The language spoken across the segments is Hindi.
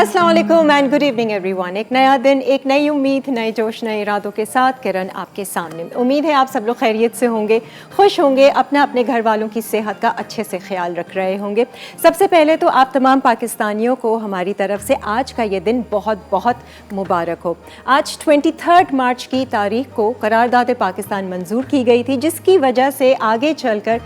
अस्सलाम वालेकुम एंड गुड इवनिंग एवरीवन। एक नया दिन, एक नई उम्मीद, नए जोश, नए इरादों के साथ किरण आपके सामने। उम्मीद है आप सब लोग खैरियत से होंगे, खुश होंगे, अपना अपने घर वालों की सेहत का अच्छे से ख्याल रख रहे होंगे। सबसे पहले तो आप तमाम पाकिस्तानियों को हमारी तरफ से आज का ये दिन बहुत बहुत मुबारक हो। आज 23 मार्च की तारीख को करारदाद पाकिस्तान मंजूर की गई थी, जिसकी वजह से आगे चलकर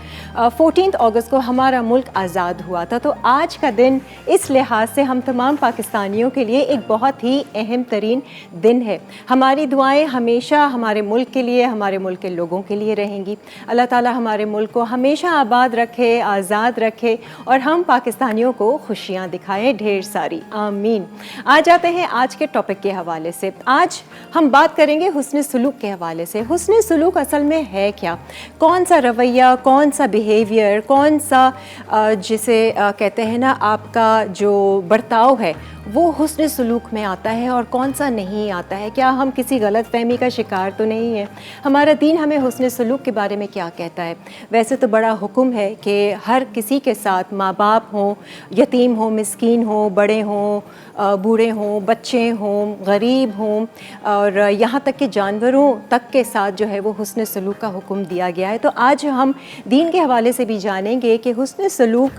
14 अगस्त को हमारा मुल्क आज़ाद हुआ था। तो आज का दिन इस लिहाज से हम तमाम पाकिस्तानियों के लिए एक बहुत ही अहम तरीन दिन है। हमारी दुआएं हमेशा हमारे मुल्क के लिए, हमारे मुल्क के लोगों के लिए रहेंगी। अल्लाह ताला हमारे मुल्क को हमेशा आबाद रखे, आज़ाद रखे और हम पाकिस्तानियों को खुशियाँ दिखाएं ढेर सारी, आमीन। आ जाते हैं आज के टॉपिक के हवाले से। आज हम बात करेंगे हुस्न सलूक के हवाले से। हुस्न सलूक असल में है क्या? कौन सा रवैया, कौन सा बिहेवियर, कौन सा जिसे कहते हैं ना आपका जो बर्ताव है वो हुस्न सलूक में आता है और कौन सा नहीं आता है? क्या हम किसी गलत फहमी का शिकार तो नहीं है? हमारा दीन हमें हुस्न सलूक के बारे में क्या कहता है? वैसे तो बड़ा हुक्म है कि हर किसी के साथ, माँ बाप हों, यतीम हों, मिस्कीन हों, बड़े हों, बूढ़े हों, बच्चे हों, गरीब हों और यहाँ तक कि जानवरों तक के साथ जो है वो हुस्न सलूक का हुक्म दिया गया है। तो आज हम दीन के हवाले से भी जानेंगे कि हुस्न सलूक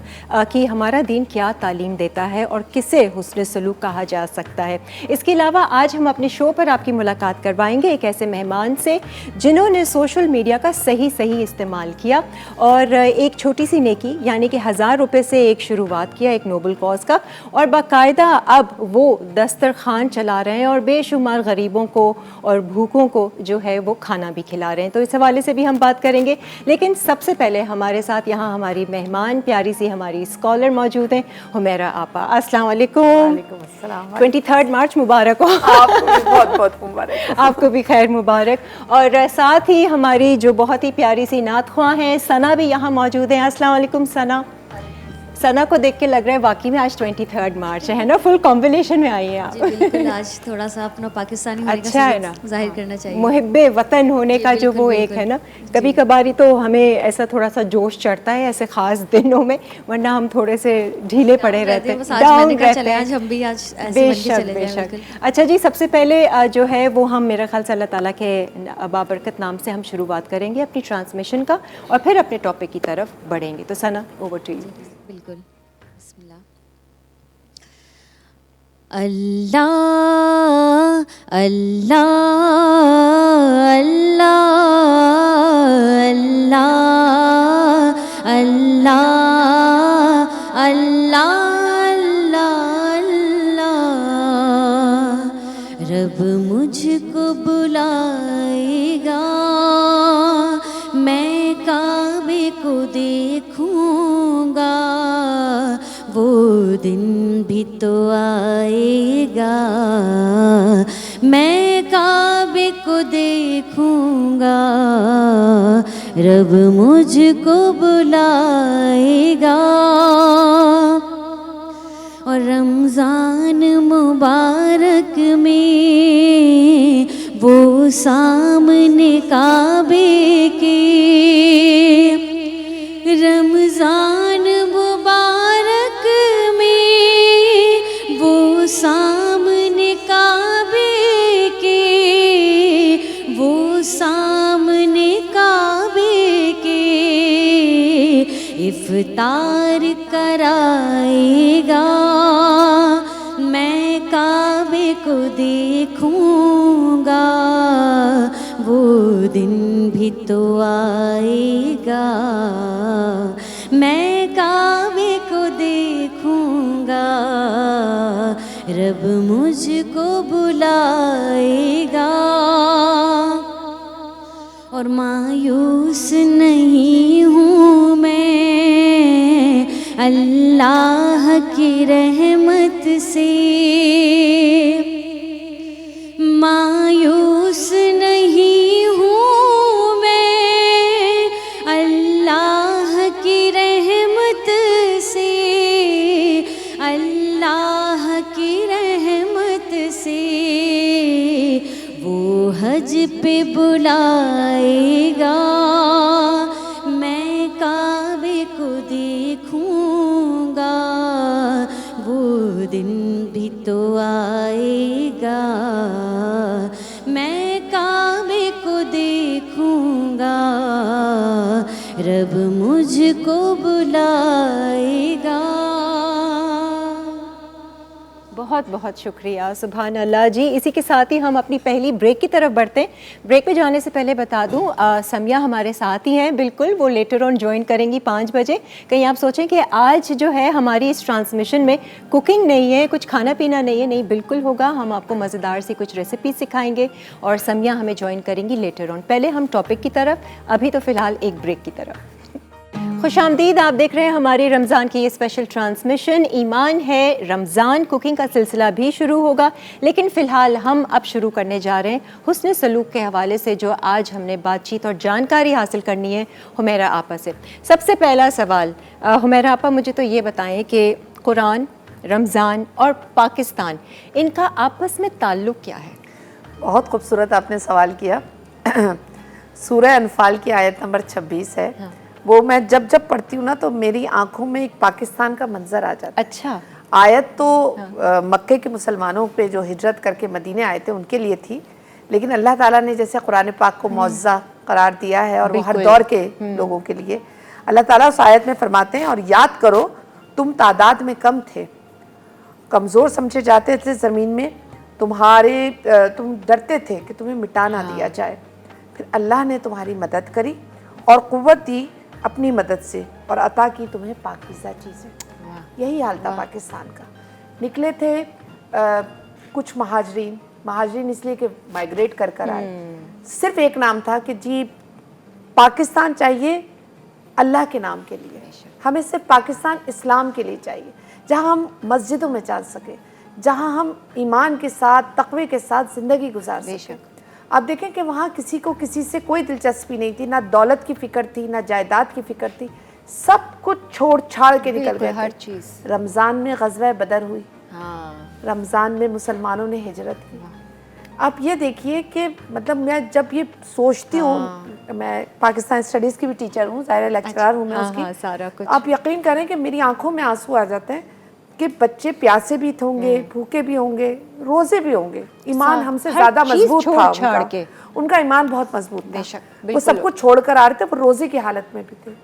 की हमारा दीन क्या तालीम देता है और किसे हुस्न सलूक कहा जा सकता है। इसके अलावा आज हम अपने शो पर आपकी मुलाकात करवाएंगे एक ऐसे मेहमान से जिन्होंने सोशल मीडिया का सही इस्तेमाल किया और एक छोटी सी नेकी यानी कि 1000 रुपये से एक शुरुआत किया एक नोबल कॉज का, और बाकायदा अब वो दस्तरखान चला रहे हैं और बेशुमार गरीबों को और भूखों को जो है वो खाना भी खिला रहे हैं। तो इस हवाले से भी हम बात करेंगे, लेकिन सबसे पहले हमारे साथ यहाँ हमारी मेहमान प्यारी सी हमारी स्कॉलर मौजूद हैं, हुमैरा आपा। अस्सलाम वालेकुम। 23 मार्च मुबारक हो। आपको भी बहुत बहुत मुबारक। आपको भी खैर मुबारक। और साथ ही हमारी जो बहुत ही प्यारी सी नात ख्वां हैं सना भी यहाँ मौजूद हैं। अस्सलाम वालेकुम सना। सना को देख के लग रहा है वाकई में आज 23 मार्च है ना, फुल कॉम्बिनेशन में आई हैं आप। जी बिल्कुल, आज थोड़ा सा अपना पाकिस्तानी होने अच्छा है ना, जाहिर करना चाहिए, मुहिब्बे वतन होने का जो वो एक है ना। कभी कभारी तो हमें ऐसा थोड़ा सा जोश चढ़ता है ऐसे ख़ास दिनों में, वरना हम थोड़े से ढीले पड़े रहते हैं, डाउन रहते हैं। आज हम भी आज ऐसे बन के चले बेशक। अच्छा जी, सबसे पहले जो है वो हम मेरा ख्याल से अल्लाह ताला के बाबरकत नाम से हम शुरुआत करेंगे अपनी ट्रांसमिशन का और फिर अपने टॉपिक की तरफ बढ़ेंगे। तो सना, ओवर टू यू। बिल्कुल। बिस्मिल्लाह। अल्लाह अल्लाह अल्लाह अल्लाह अल्लाह अल्लाह, रब मुझको बुलाएगा, मैं काबे को देखूंगा, वो दिन भी तो आएगा, मैं काबे को देखूंगा, रब मुझको बुलाएगा। और रमज़ान मुबारक में वो सामने काबे के, रमज़ान मुबारक में वो सामने काबे के, वो सामने काबे के इफ्तार कराएगा, मैं काबे को देखूंगा, वो दिन भी तो आएगा, मैं काबे को देखूंगा, रब मुझको बुलाएगा। और मायूस नहीं हूँ मैं अल्लाह की रहमत से, मायूस नहीं हूँ मैं अल्लाह की रहमत से, अल्लाह की रहमत से, वो हज पे बुलाएगा, मैं काबे को देखूंगा, वो दिन भी तो रब मुझको बुलाएगा। बहुत बहुत शुक्रिया, सुभान अल्लाह जी। इसी के साथ ही हम अपनी पहली ब्रेक की तरफ बढ़ते हैं। ब्रेक पे जाने से पहले बता दूं, समिया हमारे साथ ही हैं, बिल्कुल वो लेटर ऑन ज्वाइन करेंगी 5 बजे। कहीं आप सोचें कि आज जो है हमारी इस ट्रांसमिशन में कुकिंग नहीं है, कुछ खाना पीना नहीं है, नहीं, बिल्कुल होगा। हम आपको मज़ेदार सी कुछ रेसिपी सिखाएंगे और समिया हमें ज्वाइन करेंगी लेटर ऑन। पहले हम टॉपिक की तरफ, अभी तो फ़िलहाल एक ब्रेक की तरफ। खुशामदीद, आप देख रहे हैं हमारी रमज़ान की ये स्पेशल ट्रांसमिशन। ईमान है रमज़ान कुकिंग का सिलसिला भी शुरू होगा, लेकिन फ़िलहाल हम अब शुरू करने जा रहे हैं हुस्न सलूक के हवाले से, जो आज हमने बातचीत और जानकारी हासिल करनी है हुमैरा आपा से। सबसे पहला सवाल, हुमैरा आपा मुझे तो ये बताएं कि कुरान, रमज़ान और पाकिस्तान, इनका आपस में ताल्लुक़ क्या है? बहुत खूबसूरत आपने सवाल किया। सूरह अनफाल की आयत नंबर 26 है। हाँ। वो मैं जब जब पढ़ती हूँ ना तो मेरी आंखों में एक पाकिस्तान का मंजर आ जाता है। अच्छा। आयत तो हाँ। मक्के के मुसलमानों पे जो हिजरत करके मदीने आए थे उनके लिए थी, लेकिन अल्लाह ताला ने जैसे कुरान पाक को मौजज़ा करार दिया है और वो हर दौर के लोगों के लिए। अल्लाह ताला उस आयत में फरमाते हैं, और याद करो तुम तादाद में कम थे, कमज़ोर समझे जाते थे ज़मीन में, तुम डरते थे कि तुम्हें मिटा ना दिया जाए, फिर अल्लाह ने तुम्हारी मदद करी और क़ुव्वत दी अपनी मदद से और अता की तुम्हें पाकीज़ा चीज़ें। यही हाल था पाकिस्तान का। निकले थे कुछ महाजरीन इसलिए कि माइग्रेट कर कर आए। सिर्फ एक नाम था कि जी पाकिस्तान चाहिए अल्लाह के नाम के लिए, हमें सिर्फ पाकिस्तान इस्लाम के लिए चाहिए, जहाँ हम मस्जिदों में चल सके, जहाँ हम ईमान के साथ तक़वे के साथ ज़िंदगी गुजार सकें। आप देखें कि वहाँ किसी को किसी से कोई दिलचस्पी नहीं थी, ना दौलत की फ़िक्र थी, ना जायदाद की फ़िक्र थी, सब कुछ छोड़ छाड़ के निकल गए। हर चीज़। रमज़ान में ग़ज़वा बदर हुई। हाँ। रमज़ान में मुसलमानों ने हिजरत की। आप ये देखिए कि मतलब मैं जब ये सोचती हूँ, मैं पाकिस्तान स्टडीज़ की भी टीचर हूँ, ज़ाहिर लेक्चरर हूँ मैं उसकी, सारा कुछ। आप यकीन करें कि मेरी आंखों में आंसू आ जाते हैं कि बच्चे प्यासे भी होंगे, भूखे भी होंगे, रोजे भी होंगे। ईमान हमसे ज़्यादा मजबूत था उनका ईमान बहुत मजबूत था। वो सब कुछ छोड़ कर आ रहे थे, वो रोजे की हालत में भी थे।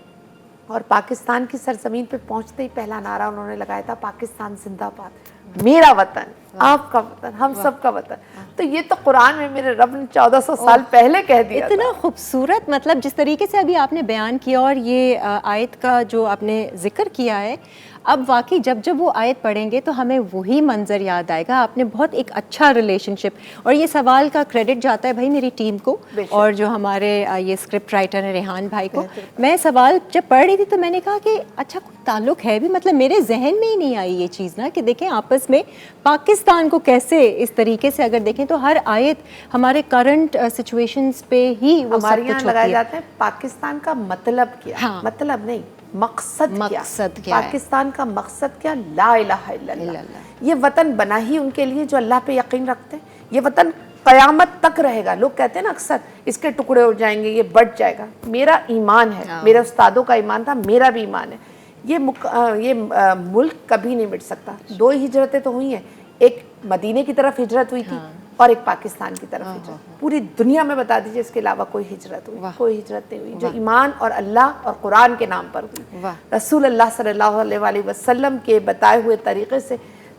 और पाकिस्तान की सरजमीन पे पहुंचते ही पहला नारा उन्होंने लगाया था, पाकिस्तान जिंदाबाद, मेरा वतन, आपका वतन, हम सब का वतन। तो ये तो कुरान में मेरे रब ने 1400 साल पहले कह दिया। इतना खूबसूरत, मतलब जिस तरीके से अभी आपने बयान किया और ये आयत का जो आपने जिक्र किया है, अब वाकई जब जब वो आयत पढ़ेंगे तो हमें वही मंजर याद आएगा। आपने बहुत एक अच्छा रिलेशनशिप, और ये सवाल का क्रेडिट जाता है भाई मेरी टीम को और जो हमारे ये स्क्रिप्ट राइटर हैं रेहान भाई को। मैं सवाल जब पढ़ रही थी तो मैंने कहा कि अच्छा कोई ताल्लुक़ है भी, मतलब मेरे जहन में ही नहीं आई ये चीज़ ना कि देखें आपस में पाकिस्तान को कैसे, इस तरीके से अगर देखें तो हर आयत हमारे करंट सिचुएशंस पे ही वो हमारे यहाँ लगाए जाते हैं। पाकिस्तान का मतलब क्या? हाँ। मतलब नहीं, मकसद क्या? पाकिस्तान का मकसद क्या? ला इलाहा इल्लल्लाह। ये वतन बना ही उनके लिए जो अल्लाह पे यकीन रखते हैं। ये वतन क़यामत तक रहेगा। लोग कहते हैं ना अक्सर इसके टुकड़े हो जाएंगे, ये बढ़ जाएगा। मेरा ईमान है, मेरे उस्तादों का ईमान था, मेरा भी ईमान है। ये मुल्क कभी नहीं मिट सकता। 2 हिजरतें तो हुई हैं, एक मदीने की तरफ हिजरत हुई थी और एक पाकिस्तान की तरफ हिजरत। पूरी दुनिया में बता दीजिए इसके अलावा कोई हिजरत हुई? कोई हिजरत नहीं हुई जो ईमान और अल्लाह और कुरान के नाम पर हुई। रसूल अल्लाह सल्लल्लाहु अलैहि वसल्लम के बताए हुए तरीके से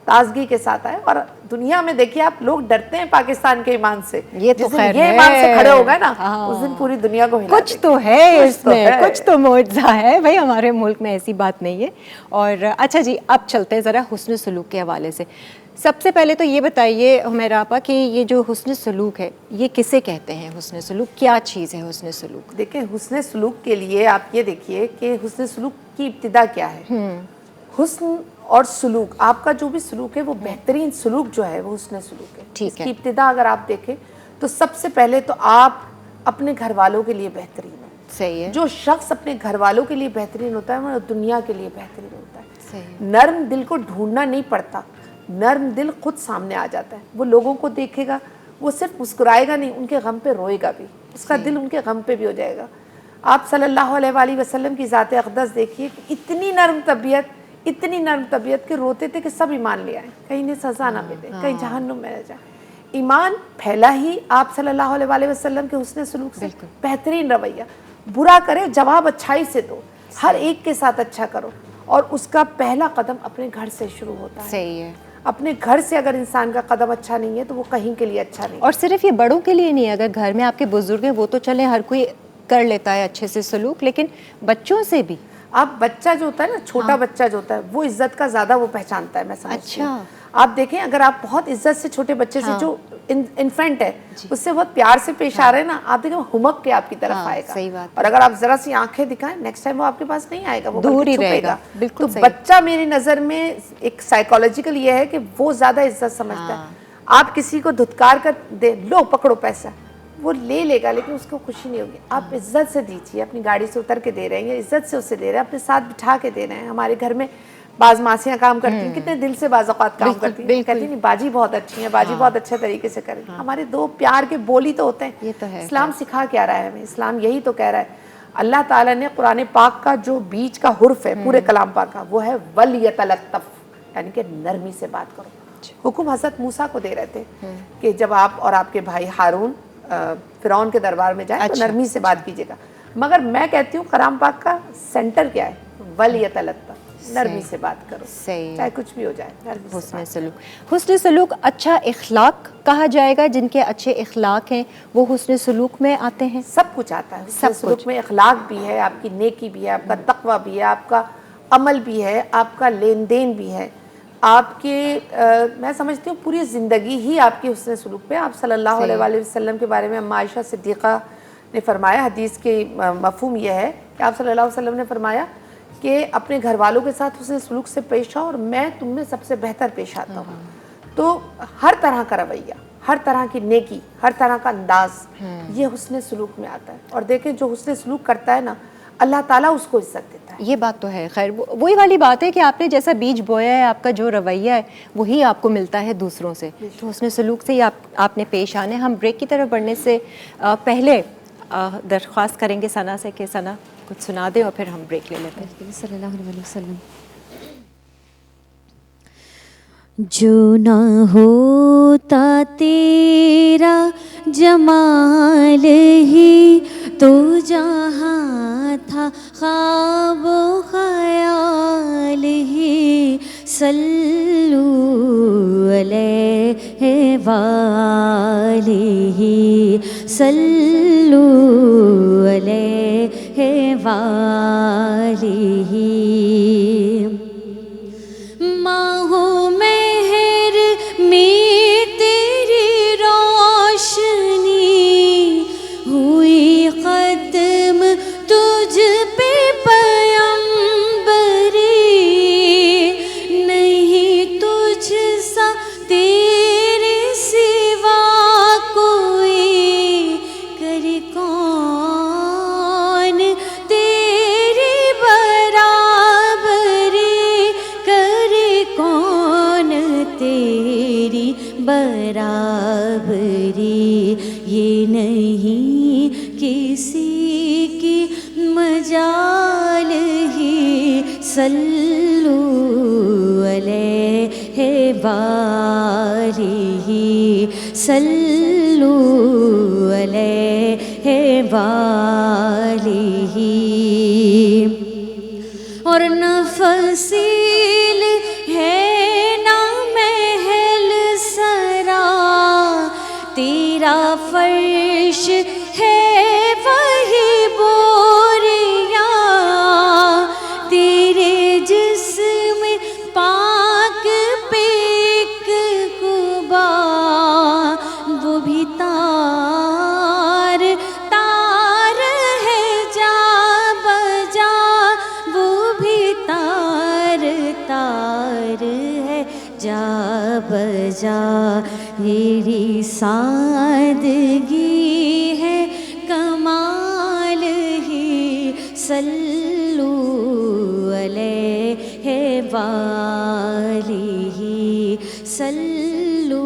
ताजगी के साथ आए। और दुनिया में देखिए आप, लोग डरते हैं पाकिस्तान के ईमान से। ये तो खैर ये ईमान से खड़े हो गए ना, उस दिन पूरी दुनिया को हिला कुछ तो है इसमें, कुछ तो मौजज़ा है भाई। हमारे मुल्क में ऐसी बात नहीं है। और अच्छा जी, अब चलते हैं ज़रा हुस्न सलूक के हवाले से। सबसे पहले तो ये बताइए हुमैरा आपा कि ये जो हुस्न सलूक है ये किसे कहते हैं? हुस्न सलूक क्या चीज़ है? हुस्न सलूक, देखिए हुस्न सलूक के लिए आप ये देखिए कि हुस्न सलूक की इब्तिदा क्या है। हुस्न और सलूक, आपका जो भी सलूक है वो बेहतरीन सलूक जो है वो हुस्न सलूक है। ठीक है। इसकी इब्तिदा अगर आप देखें तो सबसे पहले तो आप अपने घर वालों के लिए बेहतरीन हो। सही है। जो शख्स अपने घर वालों के लिए बेहतरीन होता है वो दुनिया के लिए बेहतरीन होता है। सही। नर्म दिल को ढूंढना नहीं पड़ता, नर्म दिल खुद सामने आ जाता है। वो लोगों को देखेगा, वो सिर्फ मुस्कुराएगा नहीं, उनके गम पे रोएगा भी, उसका दिल उनके गम पे भी हो जाएगा। आप सल्लल्लाहु अलैहि वसल्लम की ज़ात अक़दस देखिए, इतनी नर्म तबीयत के रोते थे कि सब ईमान ले आए, कहीं ने सज़ा ना मिले, कहीं जहन्नुम में न जाए। ईमान फैला ही आप सल्लल्लाहु अलैहि वसल्लम के हुस्न सलूक से, बेहतरीन रवैया। बुरा करे जवाब अच्छाई से दो, हर एक के साथ अच्छा करो। और उसका पहला कदम अपने घर से शुरू होता है। सही है। अपने घर से अगर इंसान का कदम अच्छा नहीं है तो वो कहीं के लिए अच्छा नहीं। और सिर्फ ये बड़ों के लिए नहीं है, अगर घर में आपके बुजुर्ग हैं वो तो चले हर कोई कर लेता है अच्छे से सलूक, लेकिन बच्चों से भी। आप बच्चा जो होता है ना, छोटा बच्चा जो होता है वो इज्जत का ज्यादा वो पहचानता है, मैं समझती हूँ। अच्छा। आप देखें, अगर आप बहुत इज्जत से छोटे बच्चे से, जो इन्फेंट है उससे बहुत प्यार से पेश आ रहे हैं ना, आप देखें हुमक के आपकी तरफ आएगा। सही बात है। और अगर आप जरा सी आंखें दिखाएं, नेक्स्ट टाइम वो आपके पास नहीं आएगा, वो दूर बल्कि ही छुपेगा। रहेगा। बिल्कुल तो सही। बच्चा मेरी नजर में एक साइकोलॉजिकल ये है कि वो ज्यादा इज्जत समझता है। आप किसी को धुतकार कर दे, लो पकड़ो पैसा, वो ले लेगा लेकिन उसको खुशी नहीं होगी। आप इज्जत से दीजिए, अपनी गाड़ी से उतर के दे रहे हैं या इज्जत से उसे दे रहे हैं, अपने साथ बिठा के दे रहे हैं। हमारे घर में बाज मासियाँ काम करती हैं, कितने दिल से बाज़ औक़ात काम करती हैं, कहती नहीं बाजी बहुत अच्छी है, बाजी बहुत अच्छे तरीके से करें। हमारे दो प्यार के बोली तो होते हैं। ये तो है। इस्लाम सिखा क्या रहा है हमें? इस्लाम यही तो कह रहा है, अल्लाह ताला ने कुरान पाक का जो बीच का हुर्फ है पूरे कलाम पाक का, वो है वलियतलत्तफ, यानी कि नरमी से बात करो। हुक्म हज़रत मूसा को दे रहे थे कि जब आप और आपके भाई हारून फिरौन के दरबार में जाए तो नरमी से बात कीजिएगा। मगर मैं कहती हूँ कलाम पाक का सेंटर क्या है? वलियतलत्तफ, नरमी से बात करो, चाहे कुछ भी हो जाए। हुस्न सलूक, हुस्न सलूक अच्छा इखलाक कहा जाएगा। जिनके अच्छे इखलाक हैं वो हुस्न सलूक में आते हैं। सब कुछ आता है हुस्न सलूक में। इखलाक भी है, आपकी नेकी भी है, आपका तकवा भी है, आपका अमल भी है, आपका लेन देन भी है, आपके मैं समझती हूँ पूरी ज़िंदगी ही आपकी हुस्न सलूक पे। आप सल्लल्लाहु अलैहि वसल्लम के बारे में अम्मा आयशा सिद्दीक़ा ने फरमाया, हदीस के मफ़हूम यह है कि आप सल्लल्लाहु अलैहि वसल्लम ने फरमाया कि अपने घर वालों के साथ हुस्न सलूक से पेश आओ और मैं तुम में सबसे बेहतर पेश आता हूँ। तो हर तरह का रवैया, हर तरह की नेकी, हर तरह का अंदाज, ये हुस्न सलूक में आता है। और देखें जो हुस्न सलूक करता है ना, अल्लाह ताला उसको इज्जत देता है। ये बात तो है। खैर वही वाली बात है कि आपने जैसा बीज बोया है, आपका जो रवैया है वही आपको मिलता है दूसरों से। तो हुस्न सलूक से ही आपने पेश आने। हम ब्रेक की तरफ बढ़ने से पहले दरख्वास्त करेंगे सना से कि सना कुछ सुना दें और फिर हम ब्रेक ले लेते हैं। सल्लल्लाहु अलैहि वसल्लम। जो ना होता तेरा जमाल ही तो जहाँ था ख्वाबो ख्याल ही। सल्लू अलैहि वालिही, सल्लू अलैहि वालिही। माहो मेहर में तेरी रोशनी हुई ख़त्म तुझ पे पैगंबरी। नहीं तुझ सा तेरे सिवा कोई करे कौन तेरी बराबरी, करे कौन तेरी बराबरी। ये नहीं किसी की मजाल ही। सल्लू अलैहि वालिही, सल्लू अलैहि वालिही। और नफसील है ना महल सरा, तेरा फर्श है वही बोरिया। तेरे जिस्म पाक पे एक कुबा, वो भी तार तार है जा बजा, वो भी तार तार है जा बजा। मेरी सादगी है कमाल ही। सल्लू अलैहि वालिही, सल्लू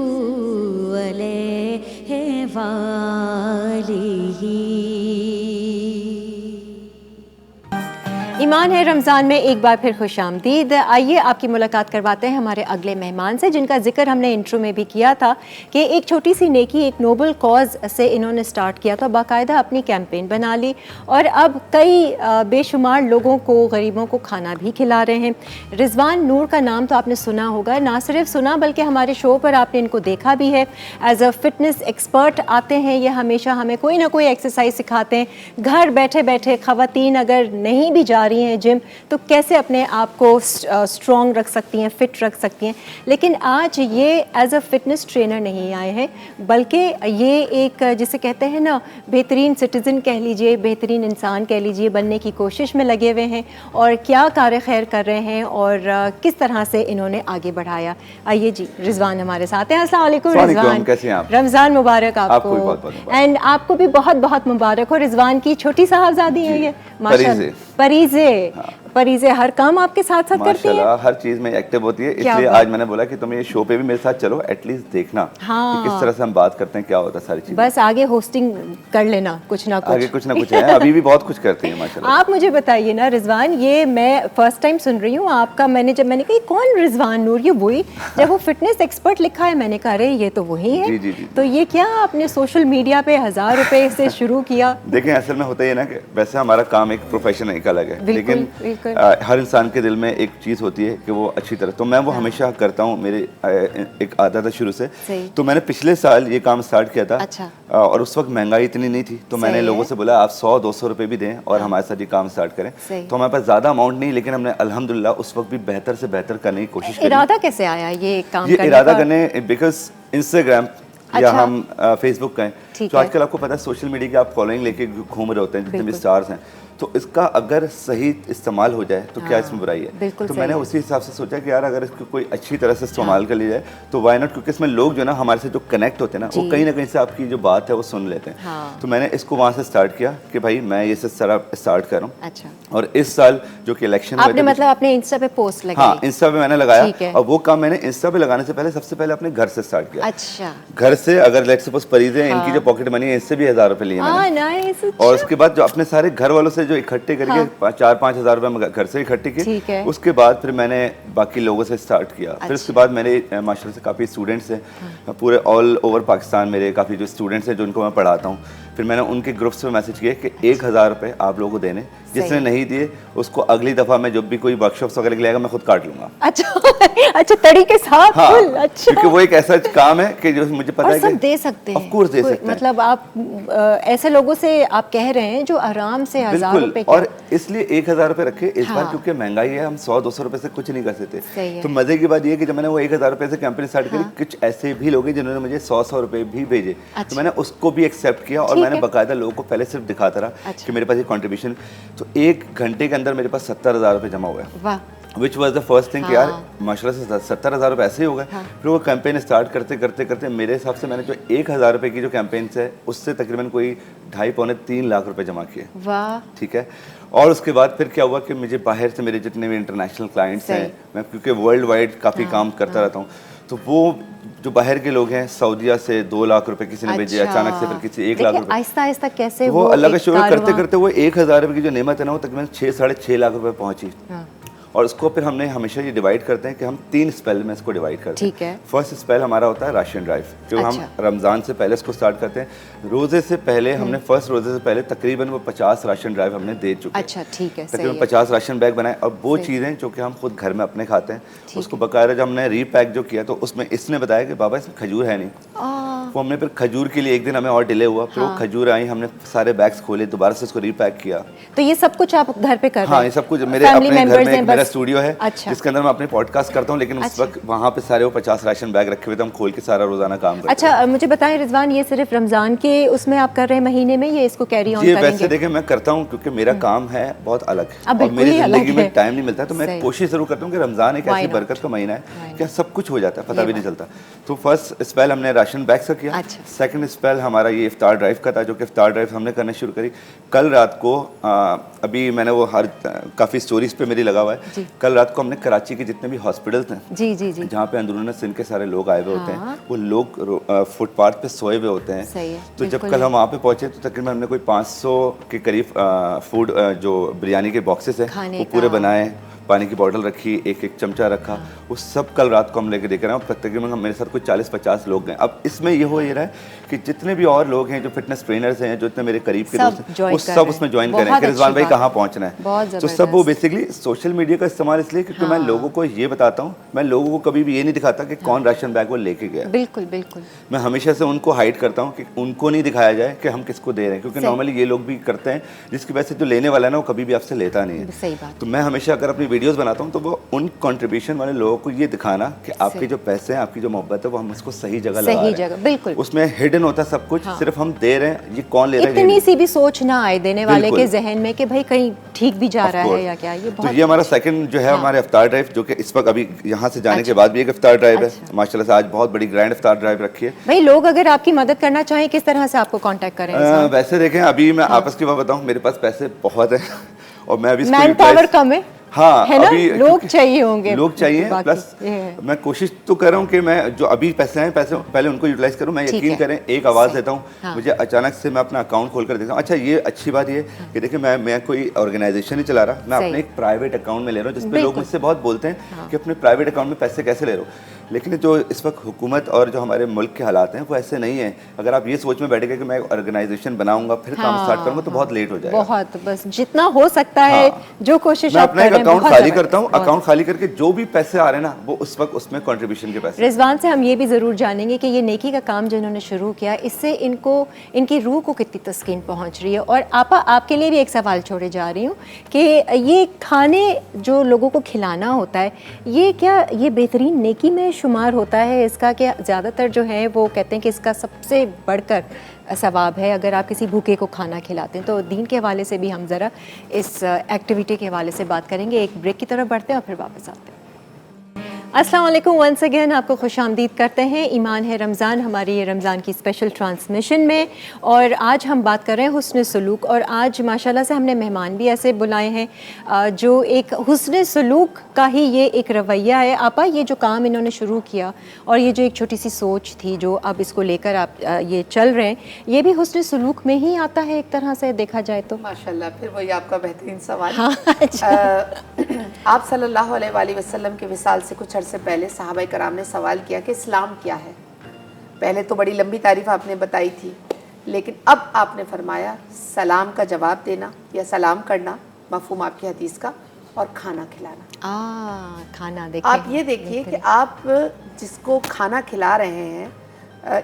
अलैहि वालिही। ईमान है रमज़ान में एक बार फिर खुशामदीद। आइए आपकी मुलाकात करवाते हैं हमारे अगले मेहमान से, जिनका जिक्र हमने इंट्रो में भी किया था कि एक छोटी सी नेकी, एक नोबल कॉज से इन्होंने स्टार्ट किया था, बाकायदा अपनी कैंपेन बना ली और अब कई बेशुमार लोगों को, गरीबों को खाना भी खिला रहे हैं। रिजवान नूर का नाम तो आपने सुना होगा, ना सिर्फ सुना बल्कि हमारे शो पर आपने इनको देखा भी है। एज अ फिटनेस एक्सपर्ट आते हैं ये, हमेशा हमें कोई ना कोई एक्सरसाइज सिखाते हैं। घर बैठे बैठे ख़वातीन अगर नहीं भी जा रही हैं जिम तो कैसे अपने आप को स्ट्रॉन्ग रख सकती हैं, फिट रख सकती हैं। लेकिन आज ये एज अ फिटनेस ट्रेनर नहीं आए हैं, बल्कि ये एक जिसे कहते हैं ना बेहतरीन सिटीज़न कह लीजिए, बेहतरीन इंसान कह लीजिए, बनने की कोशिश में लगे हुए हैं और क्या कार्य खैर कर रहे हैं और किस तरह से इन्होंने आगे बढ़ाया। आइए जी, रिजवान हमारे साथ हैं। अस्सलाम वालेकुम रिजवान, कैसे हैं आप? रमज़ान मुबारक आपको। एंड आपको भी बहुत बहुत मुबारक हो। रिजवान की छोटी साहबजादी है ये, माशाल्लाह, परीज़े। परीज़े हर काम आपके साथ साथ करती है, हर चीज में एक्टिव होती है। इसलिए आज मैंने बोला कि तुम ये शो पे भी मेरे साथ चलो, एटलीस्ट देखना कि किस तरह से हम बात करते हैं, क्या होता है सारी चीजें। बस आगे होस्टिंग कर लेना, कुछ ना कुछ, आगे कुछ ना कुछ है, अभी भी बहुत कुछ करती है माशाल्लाह। आप मुझे बताइए ना रिजवान, ये मैं फर्स्ट टाइम सुन रही हूँ आपका। मैंने कहा कौन रिजवान नूर, ये वही, जब वो फिटनेस एक्सपर्ट लिखा है मैंने कहा अरे ये तो वही है। जी। तो ये क्या आपने सोशल मीडिया पे 1000 रुपए से शुरू किया? देखें, असल में होता है ना कि वैसे हमारा काम एक प्रोफेशन एक अलग है, लेकिन हर इंसान के दिल में एक चीज़ होती है कि वो अच्छी तरह, तो मैं वो हमेशा करता हूँ, मेरे एक आदत है शुरू से। तो मैंने पिछले साल ये काम स्टार्ट किया था। अच्छा। और उस वक्त महंगाई इतनी नहीं थी, तो मैंने लोगों से बोला आप 100-200 रुपए भी दें और हमारे साथ ये काम स्टार्ट करें। तो हमारे पास ज़्यादा अमाउंट नहीं, लेकिन हमने अल्हम्दुलिल्लाह उस वक्त भी बेहतर से बेहतर करने की कोशिश की। इरादा कैसे आया ये काम करने का? इरादा करने बिकॉज इंस्टाग्राम या हम फेसबुक का है, तो आजकल आपको पता है सोशल मीडिया की आप फॉलोइंग लेके घूम रहे होते हैं, जितने भी स्टार्स हैं, तो इसका अगर सही इस्तेमाल हो जाए तो क्या इसमें बुराई है। तो मैंने उसी हिसाब से सोचा कि यार अगर इसको कोई अच्छी तरह से इस्तेमाल कर लिया जाए तो वाई नॉट, क्योंकि इसमें लोग जो ना हमारे से जो कनेक्ट होते हैं ना, वो कहीं ना कहीं से आपकी जो बात है वो सुन लेते हैं। तो मैंने इसको वहाँ से स्टार्ट किया कि भाई मैं ये स्टार्ट कर रहा हूँ। अच्छा। और इस साल जो कि इलेक्शन आपने मतलब अपने इंस्टा पे पोस्ट लगाई? हाँ, इंस्टा पे मैंने लगाया, और वो काम मैंने इंस्टा पे लगाने से पहले सबसे पहले अपने घर से स्टार्ट किया। अच्छा। घर से, अगर लेट्स सपोज परीज़े हैं, इनकी जो पॉकेट मनी है इससे भी 1000 रुपए लिए मैंने। और उसके बाद जो अपने सारे घर वालों से जो इकट्ठे करके 4-5 हज़ार रुपए घर से इकट्ठे किए, उसके बाद फिर मैंने बाकी लोगों से स्टार्ट किया। फिर उसके बाद मेरे माशाल्लाह से काफ़ी स्टूडेंट्स हैं पूरे ऑल ओवर पाकिस्तान, मेरे काफ़ी जो स्टूडेंट्स हैं जो उनको मैं पढ़ाता हूँ। फिर मैंने उनके ग्रुप्स में मैसेज किया कि 1000 रुपए आप लोगों को देने, जिसने नहीं दिए उसको अगली दफ़ा मैं जब भी कोई वर्कशॉप्स वगैरह के लिए आएगा मैं खुद काट लूंगा। अच्छा तरीके साथ। हाँ, अच्छा। क्योंकि वो एक ऐसा काम है कि जो मुझे पता है सब दे सकते हैं, ऑफ कोर्स दे सकते हैं। मतलब आप ऐसे लोगों से आप कह रहे हैं जो आराम से 1000 रुपए, और इसलिए 1000 रुपए रखे इस बार, क्योंकि महंगाई है, हम 100-200 रुपए से कुछ नहीं कर सकते। तो मजे की बात ये है कि जब मैंने वो 1000 रुपए से कैंपेन स्टार्ट करी, कुछ ऐसे भी लोग हैं जिन्होंने मुझे 100-100 रुपए भी भेजे। तो मैंने उसको भी एक्सेप्ट किया और मैंने बाकायदा लोगों को पहले सिर्फ दिखाता रहा कि मेरे पास ये कंट्रीब्यूशन। तो 1 घंटे के अंदर मेरे पास 70,000 रुपए जमा हुए। वाह। Which was the first thing कि यार माशाल्लाह से 70,000 रुपए ऐसे ही हो गए। फिर वो कैंपेन स्टार्ट करते करते करते मेरे हिसाब से मैंने जो 1000 रुपए की जो कैंपेन्स है उससे तकरीबन कोई 2.5-3 लाख रुपए जमा किए। वाह। ठीक है। और उसके बाद फिर क्या हुआ कि मुझे बाहर से मेरे जितने भी इंटरनेशनल क्लाइंट्स हैं, मैं क्योंकि वर्ल्ड वाइड काफ़ी काम करता रहता हूँ, तो वो जो बाहर के लोग हैं, सऊदीया से 2 लाख रुपए किसी ने भेजे, अचानक से फिर किसी 1 लाख रुपए, आहिस्ता आहिस्ता कैसे वो अल्लाह का शुक्र करते करते वो 1000 रुपए की जो नेमत है ना वो तकरीबन 6-6.5 लाख रुपए पहुंची। और उसको फिर हमने हमेशा ये डिवाइड करते हैं कि हम 3 स्पेल में इसको डिवाइड करते हैं। ठीक है। फर्स्ट स्पेल हमारा होता है राशन ड्राइव, जो हम रमज़ान से पहले इसको स्टार्ट करते हैं। रोज़े से पहले हमने फर्स्ट रोज़े से पहले तकरीबन वो 50 राशन ड्राइव हमने दे चुके हैं। अच्छा, ठीक है। तकरीबन 50 राशन बैग बनाए, और वो चीज़ें जो कि हम खुद घर में अपने खाते हैं, उसको बकायदा जब हमने रीपैक जो किया तो उसमें इसने बताया कि बाबा इसमें खजूर है नहीं। वो हमने फिर खजूर के लिए एक दिन हमें और डिले हुआ, फिर वो खजूर आई, हमने सारे बैग्स खोले, दोबारा से उसको रीपैक किया। तो ये सब कुछ आप घर पे कर रहे हैं? हाँ, ये सब कुछ मेरे अपने घर में एक मेरा स्टूडियो है जिसके अंदर मैं अपने पॉडकास्ट करता हूँ, लेकिन उस वक्त वहाँ पे सारे वो 50 राशन बैग रखे हुए थे, हम खोल के सारा रोजाना काम करते हैं। अच्छा, मुझे बताएं रिजवान, ये सिर्फ रमजान के उसमें आप कर रहे हैं महीने में, ये इसको कैरी ऑन करेंगे? वैसे देखें मैं करता हूँ क्योंकि मेरा काम है बहुत अलग और मेरी जिंदगी में टाइम नहीं मिलता, तो मैं कोशिश जरूर करता हूँ कि रमजान एक ऐसी बरकत का महीना है क्या सब कुछ हो जाता है, पता भी नहीं चलता। तो फर्स्ट स्पेल हमने राशन बैग का किया। अच्छा। सेकंड स्पेल हमारा ये इफ्तार ड्राइव का था, जो कि इफ्तार ड्राइव हमने करना शुरू करी कल रात को। अभी मैंने वो काफ़ी स्टोरीज पे मेरी लगा हुआ है। कल रात को हमने कराची के जितने भी हॉस्पिटल्स हैं जी जी जी, जहाँ पे अंदरूनी सिंध के सारे लोग आए हुए होते हैं, वो लोग फुटपाथ पे सोए हुए होते हैं। सही है, तो जब कल हम वहाँ पे पहुंचे तो तकरीबन हमने कोई 500 के करीब फूड जो बिरयानी के बॉक्सेस हैं वो पूरे बनाए, पानी की बोतल रखी, एक एक चमचा रखा, वो सब कल रात को हम लेके देख रहे हैं। तकरीबन मेरे साथ कुछ 40-50 लोग गए। अब इसमें ये हो रहा है कि जितने भी और लोग हैं जो फिटनेस ट्रेनर्स हैं, जो इतने मेरे करीब के दोस्त हैं, वो सब उसमें ज्वाइन करें कि रिजवान भाई कहाँ पहुँचना है। तो सब वो बेसिकली सोशल मीडिया का इस्तेमाल इसलिए क्योंकि मैं लोगों को ये बताता हूँ, मैं लोगों को कभी भी ये नहीं दिखाता कि कौन राशन बैग वो लेके गया। बिल्कुल बिल्कुल, मैं हमेशा से उनको हाइड करता हूँ कि उनको नहीं दिखाया जाए कि हम किसको दे रहे हैं, क्योंकि नॉर्मली ये लोग भी करते हैं जिसकी वजह से जो लेने वाला है ना वो कभी भी आपसे लेता नहीं है। सही बात। तो मैं हमेशा अगर अपनी वीडियोस बनाता हूँ तो वो उन कंट्रीब्यूशन वाले लोगों को ये दिखाना कि आपके जो पैसे हैं, आपकी जो मोहब्बत है, वो हम उसको सही जगह लगा रहे हैं। बिल्कुल, उसमें हिडन होता है सब कुछ। सिर्फ हम दे रहे हैं, ये कौन ले रहा है, इतनी सी भी सोच ना आए देने वाले के जहन में कि भाई कहीं ठीक भी जा रहा है या क्या। ये तो ये हमारा सेकंड जो है हमारे इफ्तार ड्राइव, जो कि इस वक्त अभी यहाँ से जाने के बाद भी एक इफ्तार ड्राइव है। माशाल्लाह से आज बहुत बड़ी ग्रैंड इफ्तार ड्राइव रखी है। भाई लोग अगर आपकी मदद करना चाहें किस तरह से आपको कांटेक्ट करें? वैसे देखें, अभी मैं आपस की बात बताऊं, मेरे पास पैसे बहुत हैं और मैं अभी मैन पावर कम है। हाँ, है ना? अभी लोग चाहिए होंगे, लोग चाहिए। प्लस मैं कोशिश तो कर रहा हूँ कि मैं जो अभी पैसे हैं पैसे पहले उनको यूटिलाइज करूँ। मैं यकीन करें एक आवाज़ देता हूँ, मुझे अचानक से मैं अपना अकाउंट खोल कर देखता हूँ। अच्छा, ये अच्छी बात ये कि देखिए मैं कोई ऑर्गेनाइजेशन नहीं चला रहा, मैं अपने एक प्राइवेट अकाउंट में ले रहा हूँ, जिसपे लोग मुझसे बहुत बोलते हैं कि अपने प्राइवेट अकाउंट में पैसे कैसे ले रहे हो। लेकिन जो इस वक्त हुकूमत और जो हमारे मुल्क के हालात हैं वो ऐसे नहीं है। अगर आप ये सोच में बैठेंगे कि मैं ऑर्गेनाइजेशन बनाऊंगा फिर काम स्टार्ट करूंगा तो बहुत लेट हो जाएगा। बहुत, बस जितना हो सकता है जो कोशिश मैं अपना एक अकाउंट खाली करता हूँ, अकाउंट खाली करके जो भी पैसे आ रहे हैं ना वो उस वक्त उसमें कंट्रीब्यूशन के पैसे। रिजवान से हम ये भी ज़रूर जानेंगे कि ये नेकी का काम जो इन्होंने शुरू किया, इससे इनको इनकी रूह को कितनी तस्कीन पहुँच रही है। और आपा, आपके लिए भी एक सवाल छोड़े जा रही हूँ कि ये खाने जो लोगों को खिलाना होता है, ये क्या ये बेहतरीन नेकी में शुमार होता है? इसका क्या ज़्यादातर जो है वो कहते हैं कि इसका सबसे बढ़कर सवाब है अगर आप किसी भूखे को खाना खिलाते हैं। तो दीन के हवाले से भी हम ज़रा इस एक्टिविटी के हवाले से बात करेंगे। एक ब्रेक की तरफ बढ़ते हैं और फिर वापस आते हैं। अस्सलाम वालेकुम, वंस अगेन आपको खुशामदीद करते हैं। ईमान है रमज़ान, हमारी ये रमज़ान की स्पेशल ट्रांसमिशन में, और आज हम बात कर रहे हैं हुस्न सलूक। और आज माशाल्लाह से हमने मेहमान भी ऐसे बुलाए हैं जो एक हुस्न सलूक का ही ये एक रवैया है। आपा, ये जो काम इन्होंने शुरू किया और ये जो एक छोटी सी सोच थी जो अब इसको लेकर आप ये चल रहे हैं, ये भी हुस्न सलूक में ही आता है एक तरह से देखा जाए तो? माशाल्लाह, फिर वही आपका बेहतरीन सवाल। हाँ, अच्छा। आप सल्लल्लाहु अलैहि वसल्लम के विसाल से कुछ अर्से पहले सहाबाए कराम ने सवाल किया कि इस्लाम क्या है। पहले तो बड़ी लंबी तारीफ आपने बताई थी, लेकिन अब आपने फरमाया सलाम का जवाब देना या सलाम करना, मफहूम आपकी हदीस का, और खाना खिलाना। खाना देखिए, आप ये देखिए कि आप जिसको खाना खिला रहे हैं,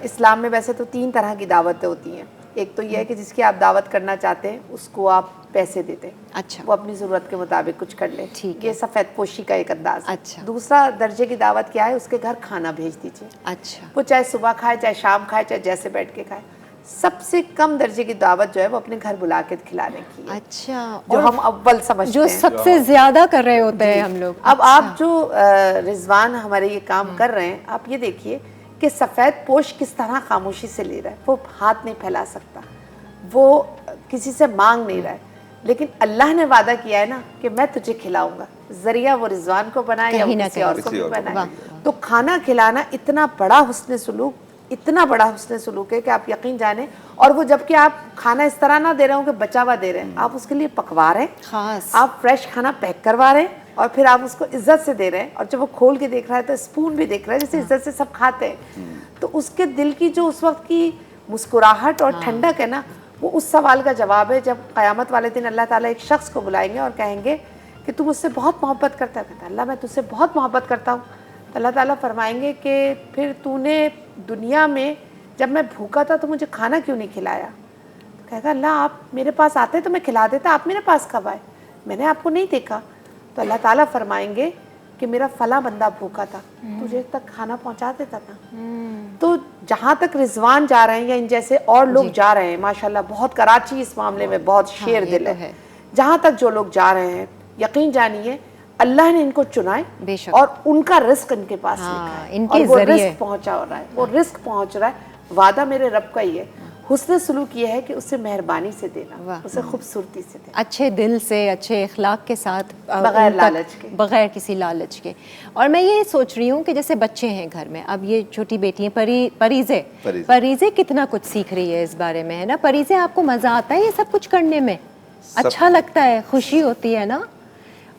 इस्लाम में वैसे तो 3 तरह की दावतें होती हैं। एक तो यह है कि जिसकी आप दावत करना चाहते हैं उसको आप पैसे देते हैं, अच्छा, वो अपनी ज़रूरत के मुताबिक कुछ कर ले, ठीक ये सफ़ेद पोशी का एक अंदाज। अच्छा। दूसरा दर्जे की दावत क्या है, उसके घर खाना भेज दीजिए। अच्छा, वो चाहे सुबह खाए, चाहे शाम खाए, चाहे जैसे बैठ के खाए। सबसे कम दर्जे की दावत जो है वो अपने घर बुला के खिलाने की है। अच्छा, जो हम अव्वल समझते जो हैं, सबसे ज्यादा कर रहे होते हैं हम लोग। अब आप जो रिजवान हमारे ये काम कर रहे हैं, आप ये देखिए कि सफ़ेद पोश किस तरह खामोशी से ले रहा है। वो हाथ नहीं फैला सकता, वो किसी से मांग नहीं रहा है, लेकिन अल्लाह ने वादा किया है ना कि मैं तुझे खिलाऊंगा। जरिया वो रिजवान को बनाए या किसी और को भी बनाए। तो खाना खिलाना इतना बड़ा हुस्न सलूक, इतना बड़ा हुस्न सलूक है कि आप यकीन जाने। और वो जबकि आप खाना इस तरह ना दे रहे हो कि बचा हुआ दे रहे हैं, आप उसके लिए पकवा रहे हैं, खास आप फ्रेश खाना पैक करवा रहे हैं और फिर आप उसको इज्जत से दे रहे हैं। और जब वो खोल के देख रहा है तो स्पून भी देख रहा है, जैसे इज्जत से सब खाते हैं। तो उसके दिल की जो उस वक्त की मुस्कुराहट और ठंडक है ना, वो उस सवाल का जवाब है जब क़यामत वाले दिन अल्लाह ताला एक शख्स को बुलाएंगे और कहेंगे कि तू मुझसे बहुत मोहब्बत करता है। कहता अल्लाह मैं तुझसे बहुत मोहब्बत करता हूँ। तो अल्लाह ताला फरमाएंगे कि फिर तूने दुनिया में जब मैं भूखा था तो मुझे खाना क्यों नहीं खिलाया? तो कहेगा अल्लाह आप मेरे पास आते तो मैं खिला देता, आप मेरे पास कब आए? मैंने आपको नहीं देखा। तो अल्लाह ताला फरमाएंगे कि मेरा फला बंदा भूखा था, तुझे तक खाना पहुंचा देता था। तो जहाँ तक रिजवान जा रहे हैं या इन जैसे और लोग जा रहे हैं, माशाल्लाह बहुत कराची इस मामले में बहुत शेर दिल है। जहाँ तक जो लोग जा रहे हैं, यकीन जानिए अल्लाह ने इनको चुना है और उनका रिस्क इनके पास लिखा है, इनके और वो जरिए रिस्क पहुंचा हो रहा है, वो रिस्क पहुंच रहा है। वादा मेरे रब का ही है। हुस्न सलूक ये है कि उससे मेहरबानी से देना, उसे खूबसूरती से देना, अच्छे दिल से, अच्छे इखलाक के साथ, बगैर लालच के, बगैर किसी लालच के। और मैं ये सोच रही हूँ कि जैसे बच्चे हैं घर में, अब ये छोटी बेटी है परीज़े कितना कुछ सीख रही है इस बारे में, है ना। परीज़े, आपको मज़ा आता है ये सब कुछ करने में? अच्छा लगता है, खुशी होती है ना,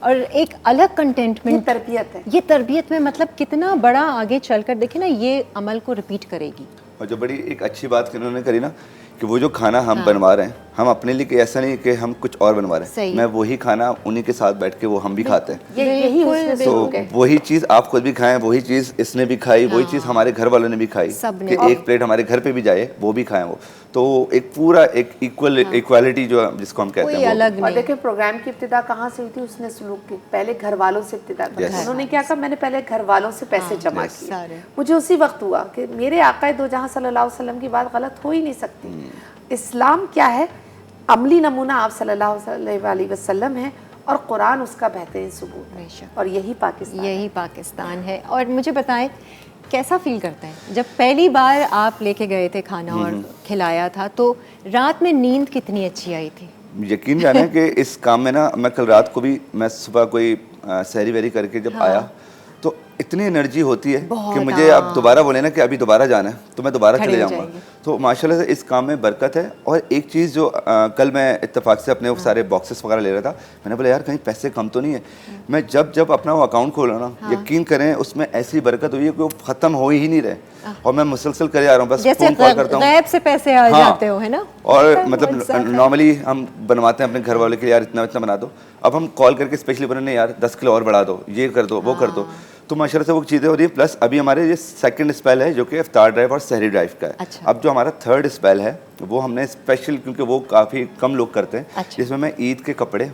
और एक अलग कंटेंटमेंट, तरबियत है ये तरबियत में मतलब कितना बड़ा आगे चलकर देखिए ना ये अमल को रिपीट करेगी। और जो बड़ी एक अच्छी बात उन्होंने करी ना कि वो जो खाना हम बनवा रहे हैं, हम अपने लिए कि ऐसा नहीं कि हम कुछ और बनवा रहे हैं, मैं वही खाना उन्हीं के साथ बैठ के वो हम भी खाते हैं। यही तो वही चीज़ आप खुद भी खाएं, वही चीज़ इसने भी खाई, वही चीज़ हमारे घर वालों ने भी खाई, कि एक प्लेट हमारे घर पे भी जाए, वो भी खाएं वो। तो एक पूरा एक इक्वालिटी जो जिसको हम कहते हैं अलग। और देखिए प्रोग्राम की इब्तिदा कहाँ से हुई थी, उसने सलूक की पहले घर वालों से इब्तिदा की। उन्होंने क्या कहा, मैंने पहले घर वालों से पैसे जमा किए। मुझे उसी वक्त हुआ कि मेरे आका दो जहां सल्लल्लाहु अलैहि वसल्लम की बात गलत हो ही नहीं सकती। इस्लाम क्या है, अमली नमूना आप सल्लल्लाहु अलैहि वसल्लम है, और कुरान उसका बेहतरीन सबूत है, और यही पाकिस्तान है। और मुझे बताएं कैसा फील करते हैं जब पहली बार आप लेके गए थे खाना और खिलाया था, तो रात में नींद कितनी अच्छी आई थी? यकीन जाने कि इस काम में ना, मैं कल रात को भी, मैं सुबह कोई सहरी वहरी करके जब आया तो इतनी एनर्जी होती है कि मुझे अब दोबारा बोले ना कि अभी दोबारा जाना है तो मैं दोबारा चले जाऊंगा। तो माशाल्लाह से इस काम में बरकत है। और एक चीज़ जो कल मैं इत्तेफाक से अपने सारे बॉक्सेस वगैरह ले रहा था, मैंने बोला यार कहीं पैसे कम तो नहीं है। मैं जब अपना वो अकाउंट खोला ना, यकीन करें उसमें ऐसी बरकत हुई है कि वो ख़त्म हो ही नहीं रहे, और मैं मुसलसल करे आ रहा हूँ, बस फ़ोन कॉल करता हूँ, गैब से पैसे आ जाते हो, है ना। और मतलब नॉर्मली हम बनवाते हैं अपने घर वालों के लिए, यार इतना इतना बना दो, अब हम कॉल करके स्पेशली बोले नहीं यार 10 किलो और बढ़ा दो, ये कर दो, वो कर दो। तो माशाल्लाह से वो चीज़ें हो रही है। प्लस अभी हमारे ये सेकंड स्पेल है जो कि इफ्तार ड्राइव और सहरी ड्राइव का है। अच्छा। अब जो हमारा थर्ड स्पेल है वो हमने स्पेशल, क्योंकि वो काफ़ी कम लोग करते हैं, जिसमें मैं ईद के कपड़े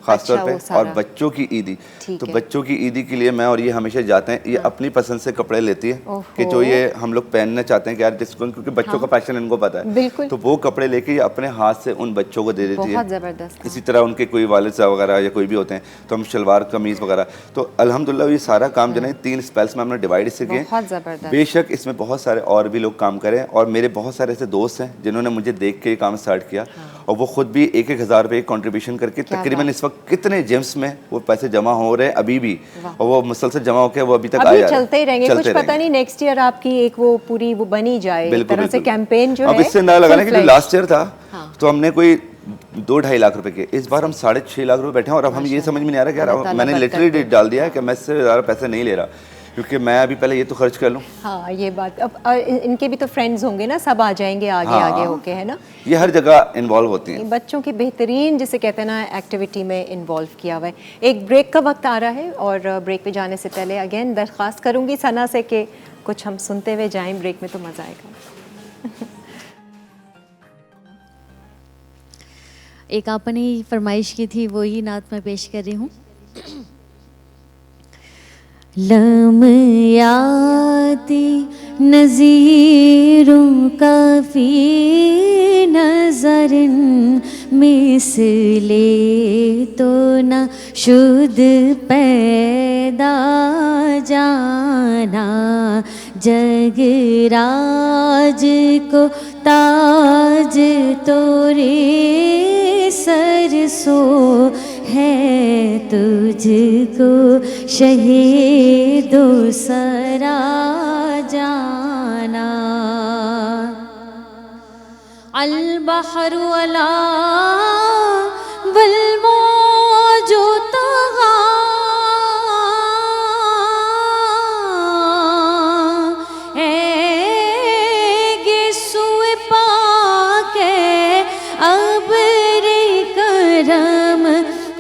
खासतौर पे, और बच्चों की ईदी, तो बच्चों की ईदी के लिए मैं और ये हमेशा जाते हैं, ये अपनी पसंद से कपड़े लेती है कि जो ये हम लोग पहनना चाहते हैं कि यार जिसको, क्योंकि बच्चों का पैशन इनको पता है, तो वो कपड़े लेके ये अपने हाथ से उन बच्चों को दे देती है। जबरदस्त। इसी तरह उनके कोई वालिद साहब वगैरह या कोई भी होते हैं तो हम शलवार कमीज़ वगैरह, तो अल्हम्दुलिल्लाह ये सारा काम जो है 3 स्पेल्स में हमने डिवाइड इससे किए। बेशक इसमें बहुत सारे और भी लोग काम करें, और मेरे बहुत सारे ऐसे दोस्त हैं जिन्होंने मुझे देख के ये काम स्टार्ट किया, और वो खुद भी 1-1 हज़ार रुपये कॉन्ट्रीब्यूशन करके तकरीबन इस वक्त कितने जिम्स में वो पैसे जमा हो रहे हैं अभी भी, और वो मुसलसल जमा होकर वो अभी तक आ चलते ही रहेंगे। कुछ पता नहीं नेक्स्ट ईयर आपकी एक वो पूरी वो बनी जाए, एक तरह से कैंपेन जो है। अब इससे ना लगाना कि जो लास्ट ईयर था तो हमने कोई 2-2.5 लाख रुपए के, इस बार हम 6.5 लाख रुपए बैठे हैं, और अब हम ये समझ में नहीं आ रहा कि यार मैंने लिटरली डाल दिया है कि मैं इससे ज़्यादा पैसे नहीं ले रहा, क्योंकि मैं अभी पहले ये तो खर्च कर लूँ। हाँ ये बात, अब इनके भी तो फ्रेंड्स होंगे ना, सब आ जाएंगे आगे होके, है ना। ये हर जगह इन्वॉल्व होती हैं, बच्चों की बेहतरीन जिसे कहते हैं ना एक्टिविटी में इन्वॉल्व किया हुआ है। एक ब्रेक का वक्त आ रहा है, और ब्रेक पे जाने से पहले अगेन दरख्वास्त करूँगी सना से कि कुछ हम सुनते हुए जाएँ, ब्रेक में तो मज़ा आएगा। एक आपने फरमाइश की थी, वही नात मैं पेश कर रही हूँ। लमयाती नज़ीरों का फी नज़रिन मिसले तो न शुद्ध पैदा जाना, जगराज को ताज तोरे सरसो है, तुझको शहीदो सरा जाना। अल बहरु अला वल मौजु तगा, ऐगे सुए पाके अब्र करम,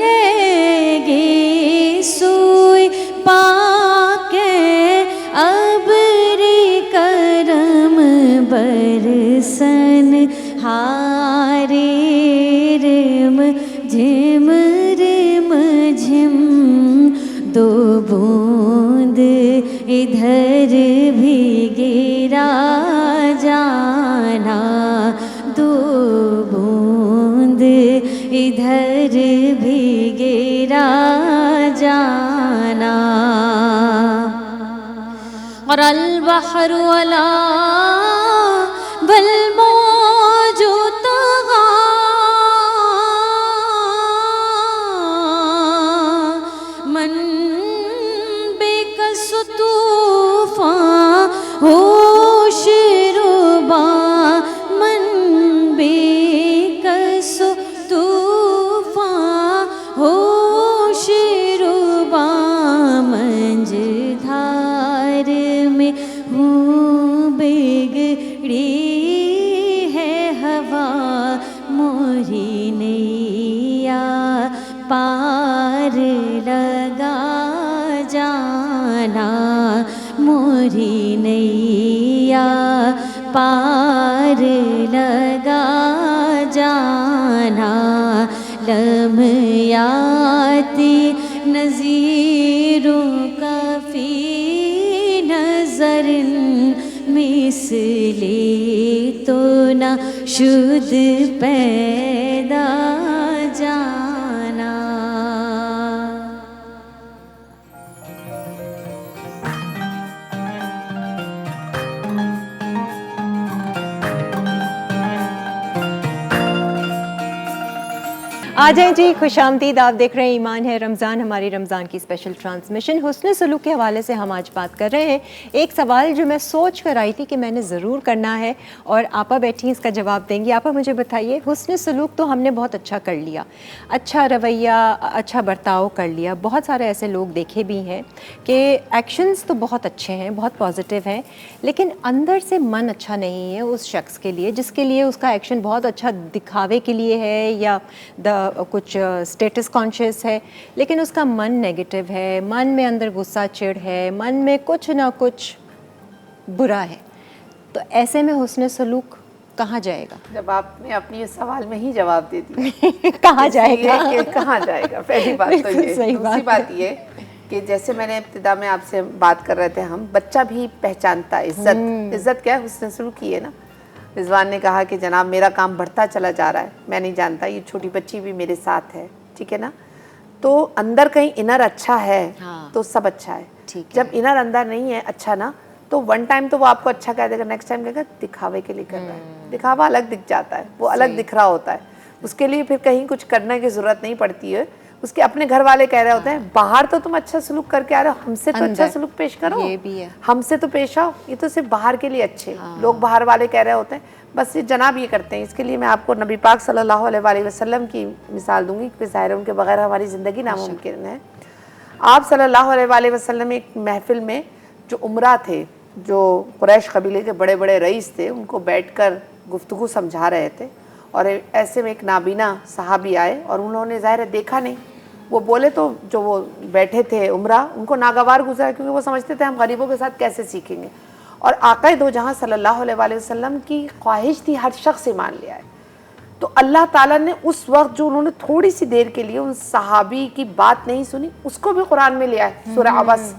ऐगे सुए पाके अब्र करम, बरसन हारे रिम झिम रिम झिम, दो बूंद इधर भी गिरा जाना, दो बूंद इधर भी गिरा जाना। और अल बहरु अला वल्मौजु तगा मन बेकस तूफान होशरुबा मन बेकस तूफान होशरुबा मंझधार में हूँ बिगड़ी है हवा मोरी नैया पार लगा जाना मोरी नैया पार लगा जाना लम्याती नज़ीरों का फी नज़र मिसले तो ना शुद्ध पैदा जाना। आ जाएं जी, खुशामदीद। आप देख रहे हैं ईमान है रमज़ान, हमारी रमज़ान की स्पेशल ट्रांसमिशन। हुस्न सलूक के हवाले से हम आज बात कर रहे हैं। एक सवाल जो मैं सोच कर आई थी कि मैंने ज़रूर करना है और आपा बैठी इसका जवाब देंगी। आपा मुझे बताइए, हुस्न सलूक तो हमने बहुत अच्छा कर लिया, अच्छा रवैया, अच्छा बर्ताव कर लिया। बहुत सारे ऐसे लोग देखे भी हैं कि एक्शंस तो बहुत अच्छे हैं, बहुत पॉजिटिव हैं, लेकिन अंदर से मन अच्छा नहीं है उस शख्स के लिए जिसके लिए उसका एक्शन बहुत अच्छा दिखावे के लिए है या कुछ स्टेटस कॉन्शियस है, लेकिन उसका मन नेगेटिव है, मन में अंदर गुस्सा, चिढ़ है, मन में कुछ ना कुछ बुरा है। तो ऐसे में हुस्न सलूक कहाँ जाएगा? जब आपने अपनी इस सवाल में ही जवाब दे दिया कहाँ जाएगा? कहाँ जाएगा? पहली बात तो ये। दूसरी बात ये कि जैसे मैंने इब्तिदा में आपसे बात कर रहे थे, हम बच्चा भी पहचानता है इज्जत। इज्जत क्या है? हुस्न सलूक की है ना। रिजवान ने कहा कि जनाब मेरा काम बढ़ता चला जा रहा है, मैं नहीं जानता, ये छोटी बच्ची भी मेरे साथ है, ठीक है ना। तो अंदर कहीं इनर अच्छा है, हाँ, तो सब अच्छा है। जब इनर अंदर नहीं है अच्छा ना, तो वन टाइम तो वो आपको अच्छा कह देगा, नेक्स्ट टाइम कहेगा दिखावे के लिए कर रहा है। दिखावा अलग दिख जाता है, वो अलग दिख रहा होता है, उसके लिए फिर कहीं कुछ करने की ज़रूरत नहीं पड़ती है। उसके अपने घर वाले कह रहे होते हैं बाहर तो तुम अच्छा सलूक करके आ रहे हो, हमसे तो अच्छा सलूक पेश करो, ये भी है, हमसे तो पेश आओ। ये तो सिर्फ बाहर के लिए अच्छे लोग बाहर वाले कह रहे होते हैं, बस ये जनाब ये करते हैं। इसके लिए मैं आपको नबी पाक सल्लल्लाहु अलैहि वसल्लम की मिसाल दूंगी कि ज़ाहिर उनके बगैर हमारी ज़िंदगी नामुमकिन है। आप सल्लल्लाहु अलैहि वसल्लम एक महफिल में जो उमरा थे, जो कुरैश कबीले के बड़े बड़े रईस थे, उनको बैठकर गुफ्तगू समझा रहे थे और ऐसे में एक नाबीना सहाबी आए और उन्होंने ज़ाहिर देखा नहीं। वो बोले तो जो वो बैठे थे उमरा, उनको नागवार गुजरा, क्योंकि वो समझते थे हम गरीबों के साथ कैसे सीखेंगे। और आक़ा दो जहाँ सल्लल्लाहु अलैहि वसल्लम की ख्वाहिश थी हर शख्स ईमान ले आए। तो अल्लाह ताला ने उस वक्त जो उन्होंने थोड़ी सी देर के लिए उन सहाबी की बात नहीं सुनी, उसको भी कुरान में लिया है, सूरह अबस,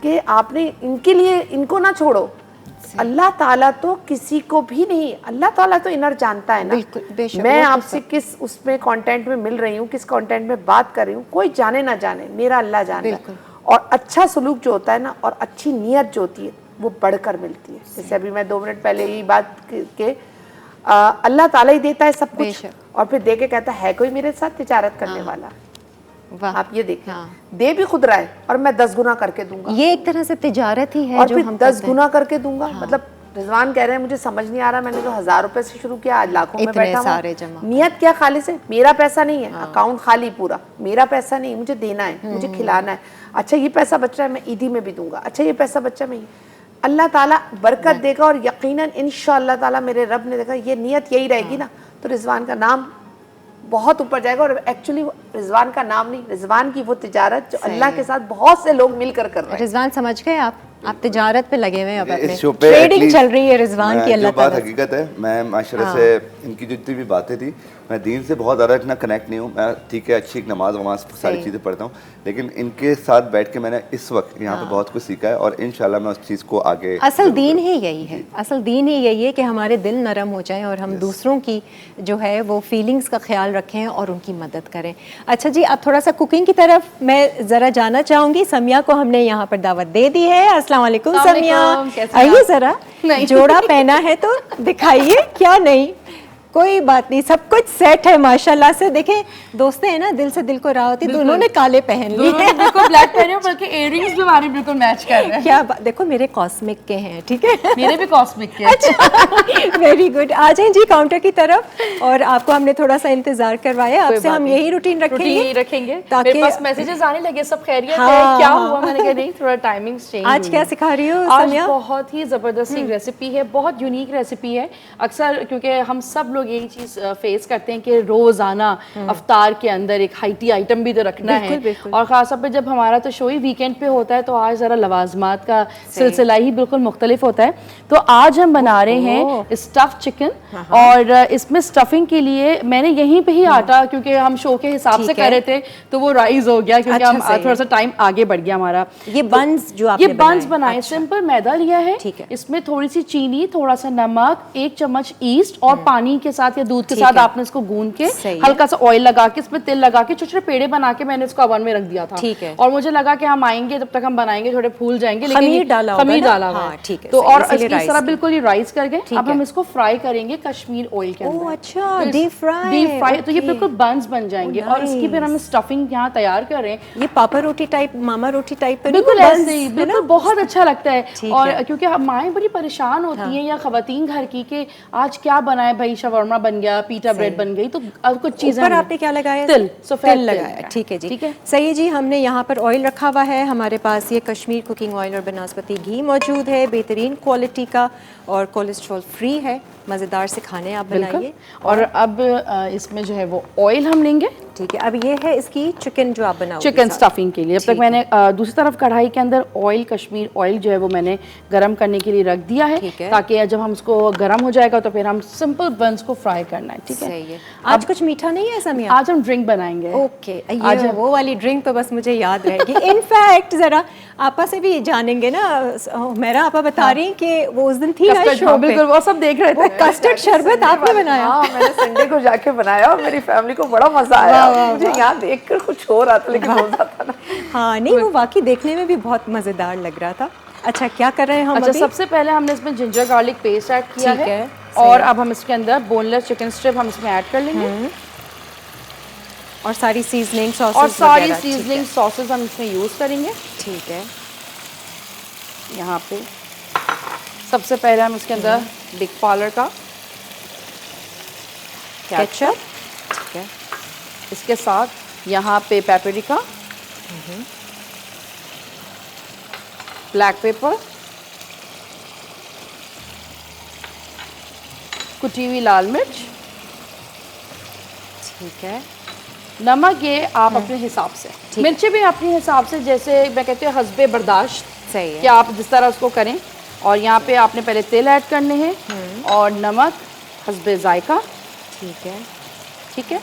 कि आपने इनके लिए इनको ना छोड़ो। अल्लाह ताला तो किसी को भी नहीं, अल्लाह ताला तो इनर जानता है ना। मैं आपसे किस उसमें कंटेंट में मिल रही हूँ, किस कंटेंट में बात कर रही हूँ, कोई जाने ना जाने, मेरा अल्लाह जान रहा है। और अच्छा सलूक जो होता है ना, और अच्छी नीयत जो होती है, वो बढ़कर मिलती है। जैसे अभी मैं 2 मिनट पहले यही बात के अल्लाह ताला ही देता है सब कुछ, और फिर दे के कहता है कोई मेरे साथ तिजारत करने वाला। आप ये देखें, दे भी खुद रहा है और मैं 10 गुना करके दूंगा। ये एक तरह से तिजारत ही है, और जो फिर हम 10 गुना करके दूंगा। मतलब रिजवान कह रहे हैं मुझे समझ नहीं आ रहा, मैंने तो 1000 रुपए से शुरू किया, आज लाखों में बैठा हूं। नियत क्या खालिस है? मेरा पैसा नहीं है, अकाउंट खाली पूरा, मेरा पैसा नहीं, मुझे देना है, मुझे खिलाना है। अच्छा ये पैसा बच रहा है, मैं ईदी में भी दूंगा। अच्छा ये पैसा बच्चा में, अल्लाह ताला बरकत देगा और यकीनन इंशाअल्लाह ताला मेरे रब ने देखा ये नियत यही रहेगी ना, तो रिजवान का नाम बहुत ऊपर जाएगा। और एक्चुअली रिजवान का नाम नहीं, रिजवान की वो तिजारत जो अल्लाह के साथ बहुत से लोग मिलकर कर रहे हैं। रिजवान समझ गए आप तिजारत पे लगे हुए हैं, अब अपने ट्रेडिंग चल रही है रिजवान की। अल्लाह ताला बात हकीकत है, मैं माशरे से इनकी जो जितनी भी बातें थी, मैं दीन से बहुत ज़्यादा इतना कनेक्ट नहीं हूँ। मैं ठीक है अच्छी नमाज वमाज सारी चीज़ें पढ़ता हूँ, लेकिन इनके साथ बैठ के मैंने इस वक्त यहाँ पे बहुत कुछ सीखा है और इंशाल्लाह मैं उस चीज़ को आगे। असल दीन ही यही है, असल दीन ही यही है कि हमारे दिल नरम हो जाएं और हम दूसरों की जो है वो फीलिंग्स का ख्याल रखें और उनकी मदद करें। अच्छा जी, अब थोड़ा सा कुकिंग की तरफ मैं ज़रा जाना चाहूँगी। समिया को हमने यहाँ पर दावत दे दी है। अस्सलाम अस्सलाम वालेकुम अस्सलाम समिया, वालेकुम, कैसे हैं आइए आप? जरा। नहीं। जोड़ा पहना है तो दिखाइए, क्या नहीं, कोई बात नहीं, सब कुछ सेट है माशाल्लाह से। देखें दोस्तें हैं ना, दिल से दिल को राह होती, दोनों ने काले पहन लिए। दोनों ने बिल्कुल ब्लैक पहने हो, बल्कि इयररिंग्स भी हमारे बिल्कुल मैच कर रहे हैं। क्या बात, देखो मेरे कॉस्मिक के हैं, ठीक है। मेरे भी कॉस्मिक के। अच्छा, वेरी गुड। आ जाएं जी काउंटर की तरफ, और आपको हमने थोड़ा सा इंतजार करवाया, आपसे हम यही रूटीन रखेंगे ताकि मेरे पास मैसेजेस आने लगे, सब खैरियत है, हाँ, क्या हुआ? मैंने कहा नहीं, थोड़ा टाइमिंग्स चेंज। आज क्या सिखा रही हो आज समिया? बहुत ही ज़बरदस्त एक रेसिपी है, बहुत यूनिक रेसिपी है। अक्सर क्योंकि हम सब लोग यही चीज़ फेस करते हैं कि रोज़ाना अफ्तार के अंदर एक हाइटी आइटम भी तो रखना है, और ख़ासतौर पे जब हमारा तो शो ही वीकेंड पे होता है, तो आज ज़रा लवाजमात का सिलसिला ही बिल्कुल मुख्तलिफ होता है। तो आज हम बना रहे हैं स्टफ़ चिकन, और इसमें स्टफिंग के लिए मैंने यहीं पे ही आटा, क्योंकि हम शो के हिसाब से कर रहे थे तो वो राइज हो गया, क्योंकि हम थोड़ा सा टाइम आगे बढ़ गया हमारा। ये बंस जो आपने बंस बनाए, सिंपल मैदा लिया है, ठीक है। इसमें थोड़ी सी चीनी, थोड़ा सा नमक, 1 चम्मच ईस्ट, और पानी के साथ या दूध के साथ आपने इसको गूंद के हल्का सा ऑयल लगा के, इसमें तिल लगा के, छोटे छोटे पेड़े बना के मैंने इसको ओवन में रख दिया था। ठीक है। और मुझे लगा कि हम आएंगे तब तक हम बनाएंगे, थोड़े फूल जाएंगे, लेकिन खमीर डाला होगा खमीर ना? डाला हुआ हाँ, है। ठीक है, तो सही, और इसीलिए इस तरह राइस बिल्कुल ही राइस कर गए। अब है। हम इसको फ्राई करेंगे कश्मीर ऑयल के अंदर। ओह अच्छा, डीप फ्राई। तो ये बिल्कुल बंस बन जाएंगे, और इसकी फिर हम स्टफिंग यहाँ तैयार कर रहे हैं। ये पापा रोटी टाइप, मामा रोटी टाइप, बिल्कुल ऐसे ही, बिल्कुल बहुत अच्छा लगता है। और है। क्योंकि हम माएँ बड़ी परेशान होती हैं, या खवातीन घर की, कि आज क्या बनाए भाई, शवरमा बन गया, पीटा ब्रेड बन गई, तो कुछ चीजें ऊपर आपने क्या लगाया? तिल, सफेद तिल लगाया, ठीक है जी, ठीक है। सही जी। हमने यहाँ पर ऑयल रखा हुआ है, हमारे पास ये कश्मीर कुकिंग ऑयल और बनास्पति घी मौजूद है, बेहतरीन क्वालिटी का और कोलेस्ट्रॉल फ्री है। मज़ेदार से खाने आप बनाइए। और अब इसमें जो है वो ऑयल हम लेंगे, ठीक है। अब ये है इसकी चिकन जो आप बनाओगे, चिकन स्टफिंग के लिए। अब तक मैंने दूसरी तरफ कढ़ाई के अंदर ऑयल, कश्मीर ऑयल जो है वो मैंने गरम करने के लिए रख दिया है, ताकि जब हम उसको गरम हो जाएगा तो फिर हम सिंपल बंस को फ्राई करना है। ठीक है, सही है। आज कुछ मीठा नहीं है समिया? आज हम ड्रिंक बनाएंगे। ओके, आज वो वाली ड्रिंक तो बस मुझे याद रहेगी। इनफैक्ट जरा आपा से भी जानेंगे ना, मेरा आपा बता रही कि वो उस दिन थी ना शो पे, बिल्कुल वो सब देख रहे थे। कस्टर्ड शरबत आपने बनाया? हाँ, मैंने संडे को जाके बनाया और मेरी फैमिली को बड़ा मजा आया। मुझे यहाँ देखकर कुछ हो रहा था, लेकिन मजा था ना। हाँ नहीं, वो वाकई देखने में भी बहुत मजेदार लग रहा था। अच्छा, क्या कर रहे हैं हम? अच्छा, सबसे पहले हमने इसमें जिंजर गार्लिक पेस्ट ऐड किया ठीक है, और अब हम इसके अंदर बोनलेस चिकन स्ट्रिप हम इसमें ऐड कर लेंगे, और सारी सीजनिंग सॉसेस, और सारी सीजनिंग सॉसेस हम इसमें यूज करेंगे। ठीक है। यहाँ पे सबसे पहले हम इसके अंदर बिग पार्लर का केचप, ठीक है। इसके साथ यहाँ पे पेपरिका, ब्लैक पेपर, कुटी हुई लाल मिर्च, ठीक है। नमक ये आप अपने हिसाब से, मिर्ची भी अपने हिसाब से, जैसे मैं कहती हूँ हस्बे बर्दाश्त, सही है, कि आप जिस तरह उसको करें। और यहाँ पे आपने पहले तेल ऐड करने हैं, और नमक हस्बे जायका, ठीक है, ठीक है।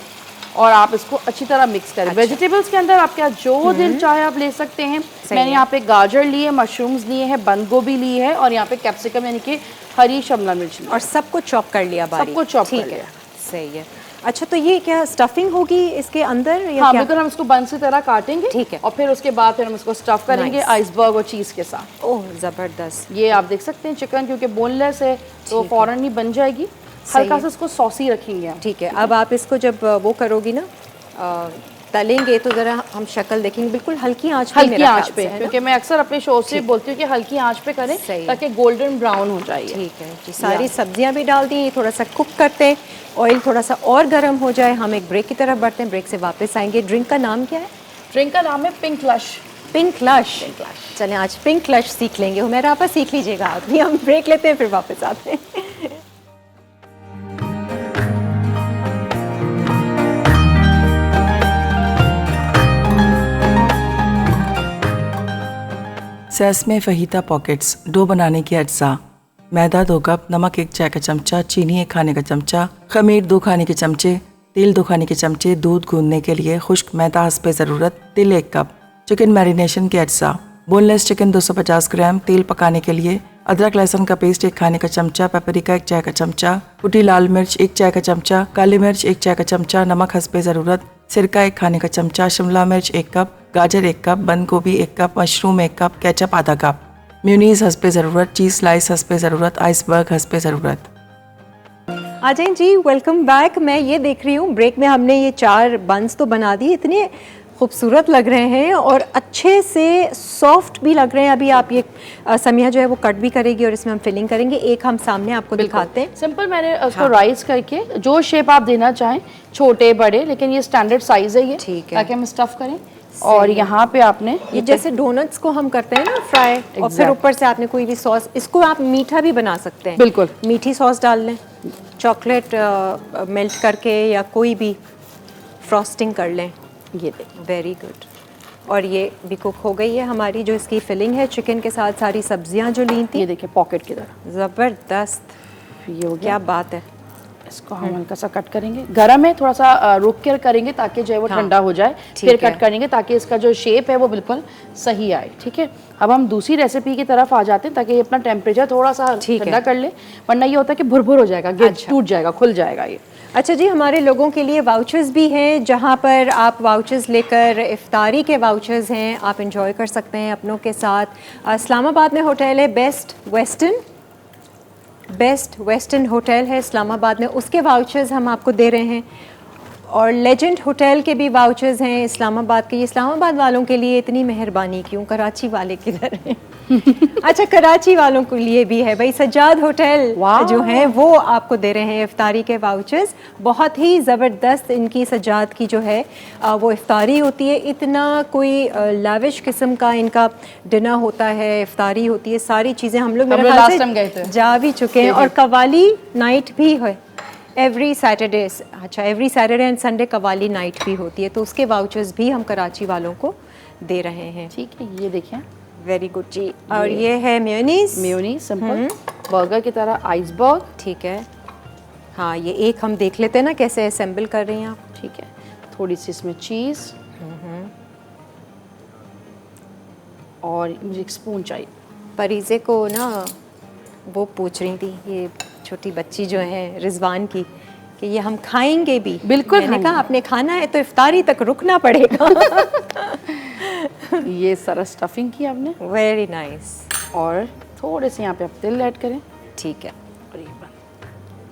और आप इसको अच्छी तरह मिक्स करें। वेजिटेबल्स के अंदर आप क्या जो दिल चाहे आप ले सकते हैं। मैंने यहाँ पे गाजर लिए, मशरूम्स लिए हैं, बंद गोभी ली है, और यहाँ पे कैप्सिकम यानी कि हरी शिमला मिर्च ली, और सबको चॉप कर लिया बारीक, सबको चॉप कर ठीक लिया। है, सही है। अच्छा, तो ये क्या स्टफिंग होगी इसके अंदर या हाँ, क्या? बिल्कुल हम इसको बंस की तरह काटेंगे, ठीक है। और फिर उसके बाद फिर हम इसको स्टफ करेंगे आइसबर्ग और चीज़ के साथ। ओह ज़बरदस्त। ये आप देख सकते हैं चिकन क्योंकि बोनलेस है तो फ़ौरन ही बन जाएगी। हल्का सा इसको सॉसी रखेंगे आप। ठीक है। अब आप इसको जब वो करोगी ना, तलेंगे, तो ज़रा हम शक्ल देखेंगे, बिल्कुल हल्की आंच पे, हल्की आंच पे, क्योंकि मैं अक्सर अपने शो से बोलती हूँ कि हल्की आंच पे करें ताकि गोल्डन ब्राउन हो जाए। ठीक है जी। सारी सब्जियां भी डाल दी, थोड़ा सा कुक करते हैं, ऑयल थोड़ा सा और गर्म हो जाए, हम एक ब्रेक की तरफ बढ़ते हैं, ब्रेक से वापस आएंगे। ड्रिंक का नाम क्या है? ड्रिंक का नाम है पिंक लश। Pink lush. चलें आज पिंक लश सीख लेंगे। मेरा आप सीख लीजिएगा, अभी हम ब्रेक लेते हैं, फिर वापस आते हैं। Sesame fajita pockets. डो बनाने के अज्जा: मैदा 2 कप, नमक 1 चाय का चमचा, चीनी 1 खाने का चमचा, खमीर 2 खाने के चमचे, तेल 2 खाने के चमचे, दूध गूंदने के लिए खुश्क मैदा हस्बे ज़रूरत, तिल 1 कप। चिकन मैरिनेशन के अज्जा: बोनलेस चिकन 250 ग्राम, तेल पकाने के लिए अदरक लहसुन का पेस्ट 1 खाने का चमचा, पेपरिका 1 चाय का चमचा, कुटी लाल मिर्च 1 चाय का चमचा, काली मिर्च 1 चाय का चमचा, नमक हस्बे ज़रूरत, सिरका 1 खाने का चमचा, शिमला मिर्च 1 कप, गाजर 1 कप, बंद गोभी 1 कप, मशरूम 1 कप, केचप आधा कप। म्यूनीस हंस पे ज़रूरत, चीज़ स्लाइस हंस पे ज़रूरत, आइसबर्ग हंस पे ज़रूरत। आ जाएं जी, वेलकम बैक। मैं ये देख रही हूँ ब्रेक में हमने ये 4 बंस तो बना दिए, इतने खूबसूरत लग रहे हैं और अच्छे से सॉफ्ट भी लग रहे हैं। अभी आप ये समिया जो है वो कट भी करेगी और इसमें हम फिलिंग करेंगे। एक हम सामने आपको दिखाते हैं। सिंपल मैंने उसको राइस करके जो शेप आप देना चाहें, छोटे बड़े, लेकिन ये स्टैंडर्ड साइज है ये, ठीक है, ताकि हम स्टफ करें। और यहाँ पे आपने ये जैसे डोनट्स को हम करते हैं ना फ्राई, और फिर ऊपर से आपने कोई भी सॉस, इसको आप मीठा भी बना सकते हैं। बिल्कुल मीठी सॉस डाल लें, चॉकलेट मेल्ट करके या कोई भी फ्रॉस्टिंग कर लें। ये देखिए, वेरी गुड। और ये भी कुक हो गई है हमारी जो इसकी फिलिंग है चिकन के साथ, सारी सब्जियां जो ली थी। ये देखिए पॉकेट की तरह, ज़बरदस्त, ये हो गया। क्या बात है। इसको हम हल्का सा कट करेंगे, गरम है, थोड़ा सा रुक कर करेंगे ताकि जो है वो ठंडा हो जाए, फिर कट करेंगे ताकि इसका जो शेप है वो बिल्कुल सही आए। ठीक है, अब हम दूसरी रेसिपी की तरफ आ जाते हैं ताकि ये अपना टेम्परेचर थोड़ा सा ठंडा कर ले, वरना ये होता है कि भुरभुर हो जाएगा, टूट जाएगा, खुल जाएगा ये। अच्छा जी, हमारे लोगों के लिए वाउचर्स भी हैं, जहाँ पर आप वाउचर्स लेकर, इफ्तारी के वाउचर्स हैं, आप इंजॉय कर सकते हैं अपनों के साथ। इस्लामाबाद में होटल है बेस्ट वेस्टर्न होटल है इस्लामाबाद में, उसके वाउचर्स हम आपको दे रहे हैं। और लेजेंड होटल के भी वाउचर्स हैं इस्लामाबाद के। ये इस्लामाबाद वालों के लिए इतनी मेहरबानी क्यों, कराची वाले किधर हैं? अच्छा, कराची वालों के लिए भी है भाई, सज्जाद होटल जो है वो आपको दे रहे हैं इफ्तारी के वाउचर्स। बहुत ही ज़बरदस्त इनकी सज्जाद की जो है वो इफ्तारी होती है। इतना कोई लाविश किस्म का इनका डिनर होता है, इफ्तारी होती है, सारी चीज़ें हम लोग मेरे ख्याल से जा भी चुके हैं। और कवाली नाइट भी है एवरी सैटरडे। अच्छा, every Saturday and Sunday qawwali night भी होती है, तो उसके वाउचर्स भी हम कराची वालों को दे रहे हैं। ठीक है, ये देखिए, वेरी गुड जी। और ये है मेयोनीज सिंपल बर्गर की तरह, आइसबर्ग। ठीक है, हाँ, ये एक हम देख लेते हैं ना कैसे असेंबल कर रही हैं आप। ठीक है, थोड़ी सी इसमें चीज़, और मुझे एक स्पून चाहिए। परीज़े को ना वो पूछ रही थी, ये छोटी बच्ची जो है रिजवान की, कि ये हम खाएंगे भी। बिल्कुल, मैंने कहा आपने खाना है तो इफ्तारी तक रुकना पड़ेगा। ये सारा स्टफिंग की आपने, वेरी नाइस। और थोड़े से यहाँ पे आप तिल ऐड करें। ठीक है,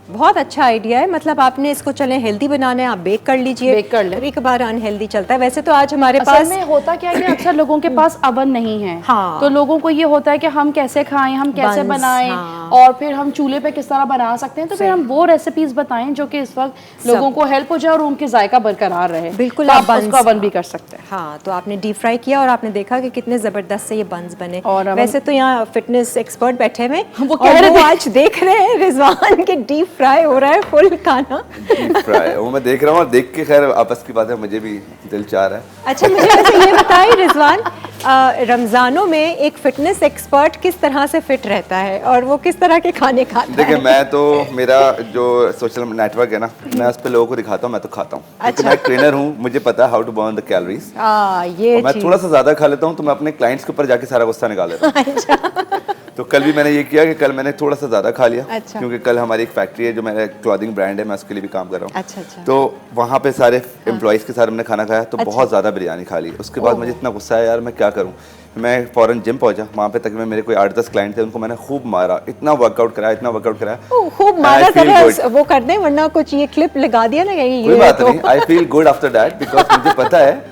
बहुत अच्छा आइडिया है। मतलब आपने इसको चले हेल्दी बनाना है, आप बेक कर लीजिए, बेक कर लें। कभी कभार अनहेल्दी चलता है। वैसे तो आज हमारे असल पास में होता क्या है कि अक्सर लोगों के पास अवन नहीं है, हाँ, तो लोगों को ये होता है कि हम कैसे खाएं, हम कैसे बनाएं, हाँ, और फिर हम चूल्हे पे किस तरह बना सकते हैं। तो फिर हम वो रेसिपीज बताएं जो कि इस वक्त लोगों को हेल्प हो जाए और उनके जायका बरकरार रहे। बिल्कुल, तो आप उसका अवन भी कर सकते हैं। हाँ, तो आपने डीप फ्राई किया और आपने देखा कि कितने ज़बरदस्त से ये बंस बने। और वैसे तो यहाँ फिटनेस एक्सपर्ट बैठे हुए, वो कह रहे थे आज देख रहे हैं रिजवान के डीप फ्राई हो रहा है फुल खाना। डीप फ्राई वो मैं देख रहा हूँ, और देख के खैर आपस की बात है, मुझे भी दिल चाह रहा है। अच्छा, मुझे वैसे ये बताइए रिजवान, रमज़ानों में एक फिटनेस एक्सपर्ट किस तरह से फिट रहता है और वो किस तरह के खाने खाता है? देखिए, मैं तो, मेरा जो सोशल नेटवर्क है ना, मैं उस पर लोगों को दिखाता हूँ, मैं तो खाता हूँ। क्योंकि मैं एक ट्रेनर हूँ, मुझे पता है how to burn the calories. ये मैं थोड़ा सा ज्यादा खा लेता हूँ तो मैं अपने क्लाइंट्स के ऊपर जाके सारा गुस्सा निकाल लेता हूँ। तो कल भी मैंने ये किया कि कल मैंने थोड़ा सा ज़्यादा खा लिया। अच्छा। क्योंकि कल हमारी एक फैक्ट्री है जो मेरा क्लॉथिंग ब्रांड है, मैं उसके लिए भी काम कर रहा हूँ। अच्छा, अच्छा। तो वहाँ पे सारे एम्प्लॉयज़ के साथ हमने खाना खाया, तो बहुत ज़्यादा बिरयानी खा ली। उसके बाद मुझे इतना गुस्सा आया, यार मैं क्या करूँ। मैं फ़ौरन जिम पहुंचा, वहाँ पे तक में मेरे कोई 8-10 क्लाइंट थे, उनको मैंने खूब मारा, इतना वर्कआउट कराया। खूब मारा कर वो कर दें, वरना कुछ ये क्लिप लगा दिया ना कहीं। कोई बात नहीं, I feel good after that, because मुझे पता है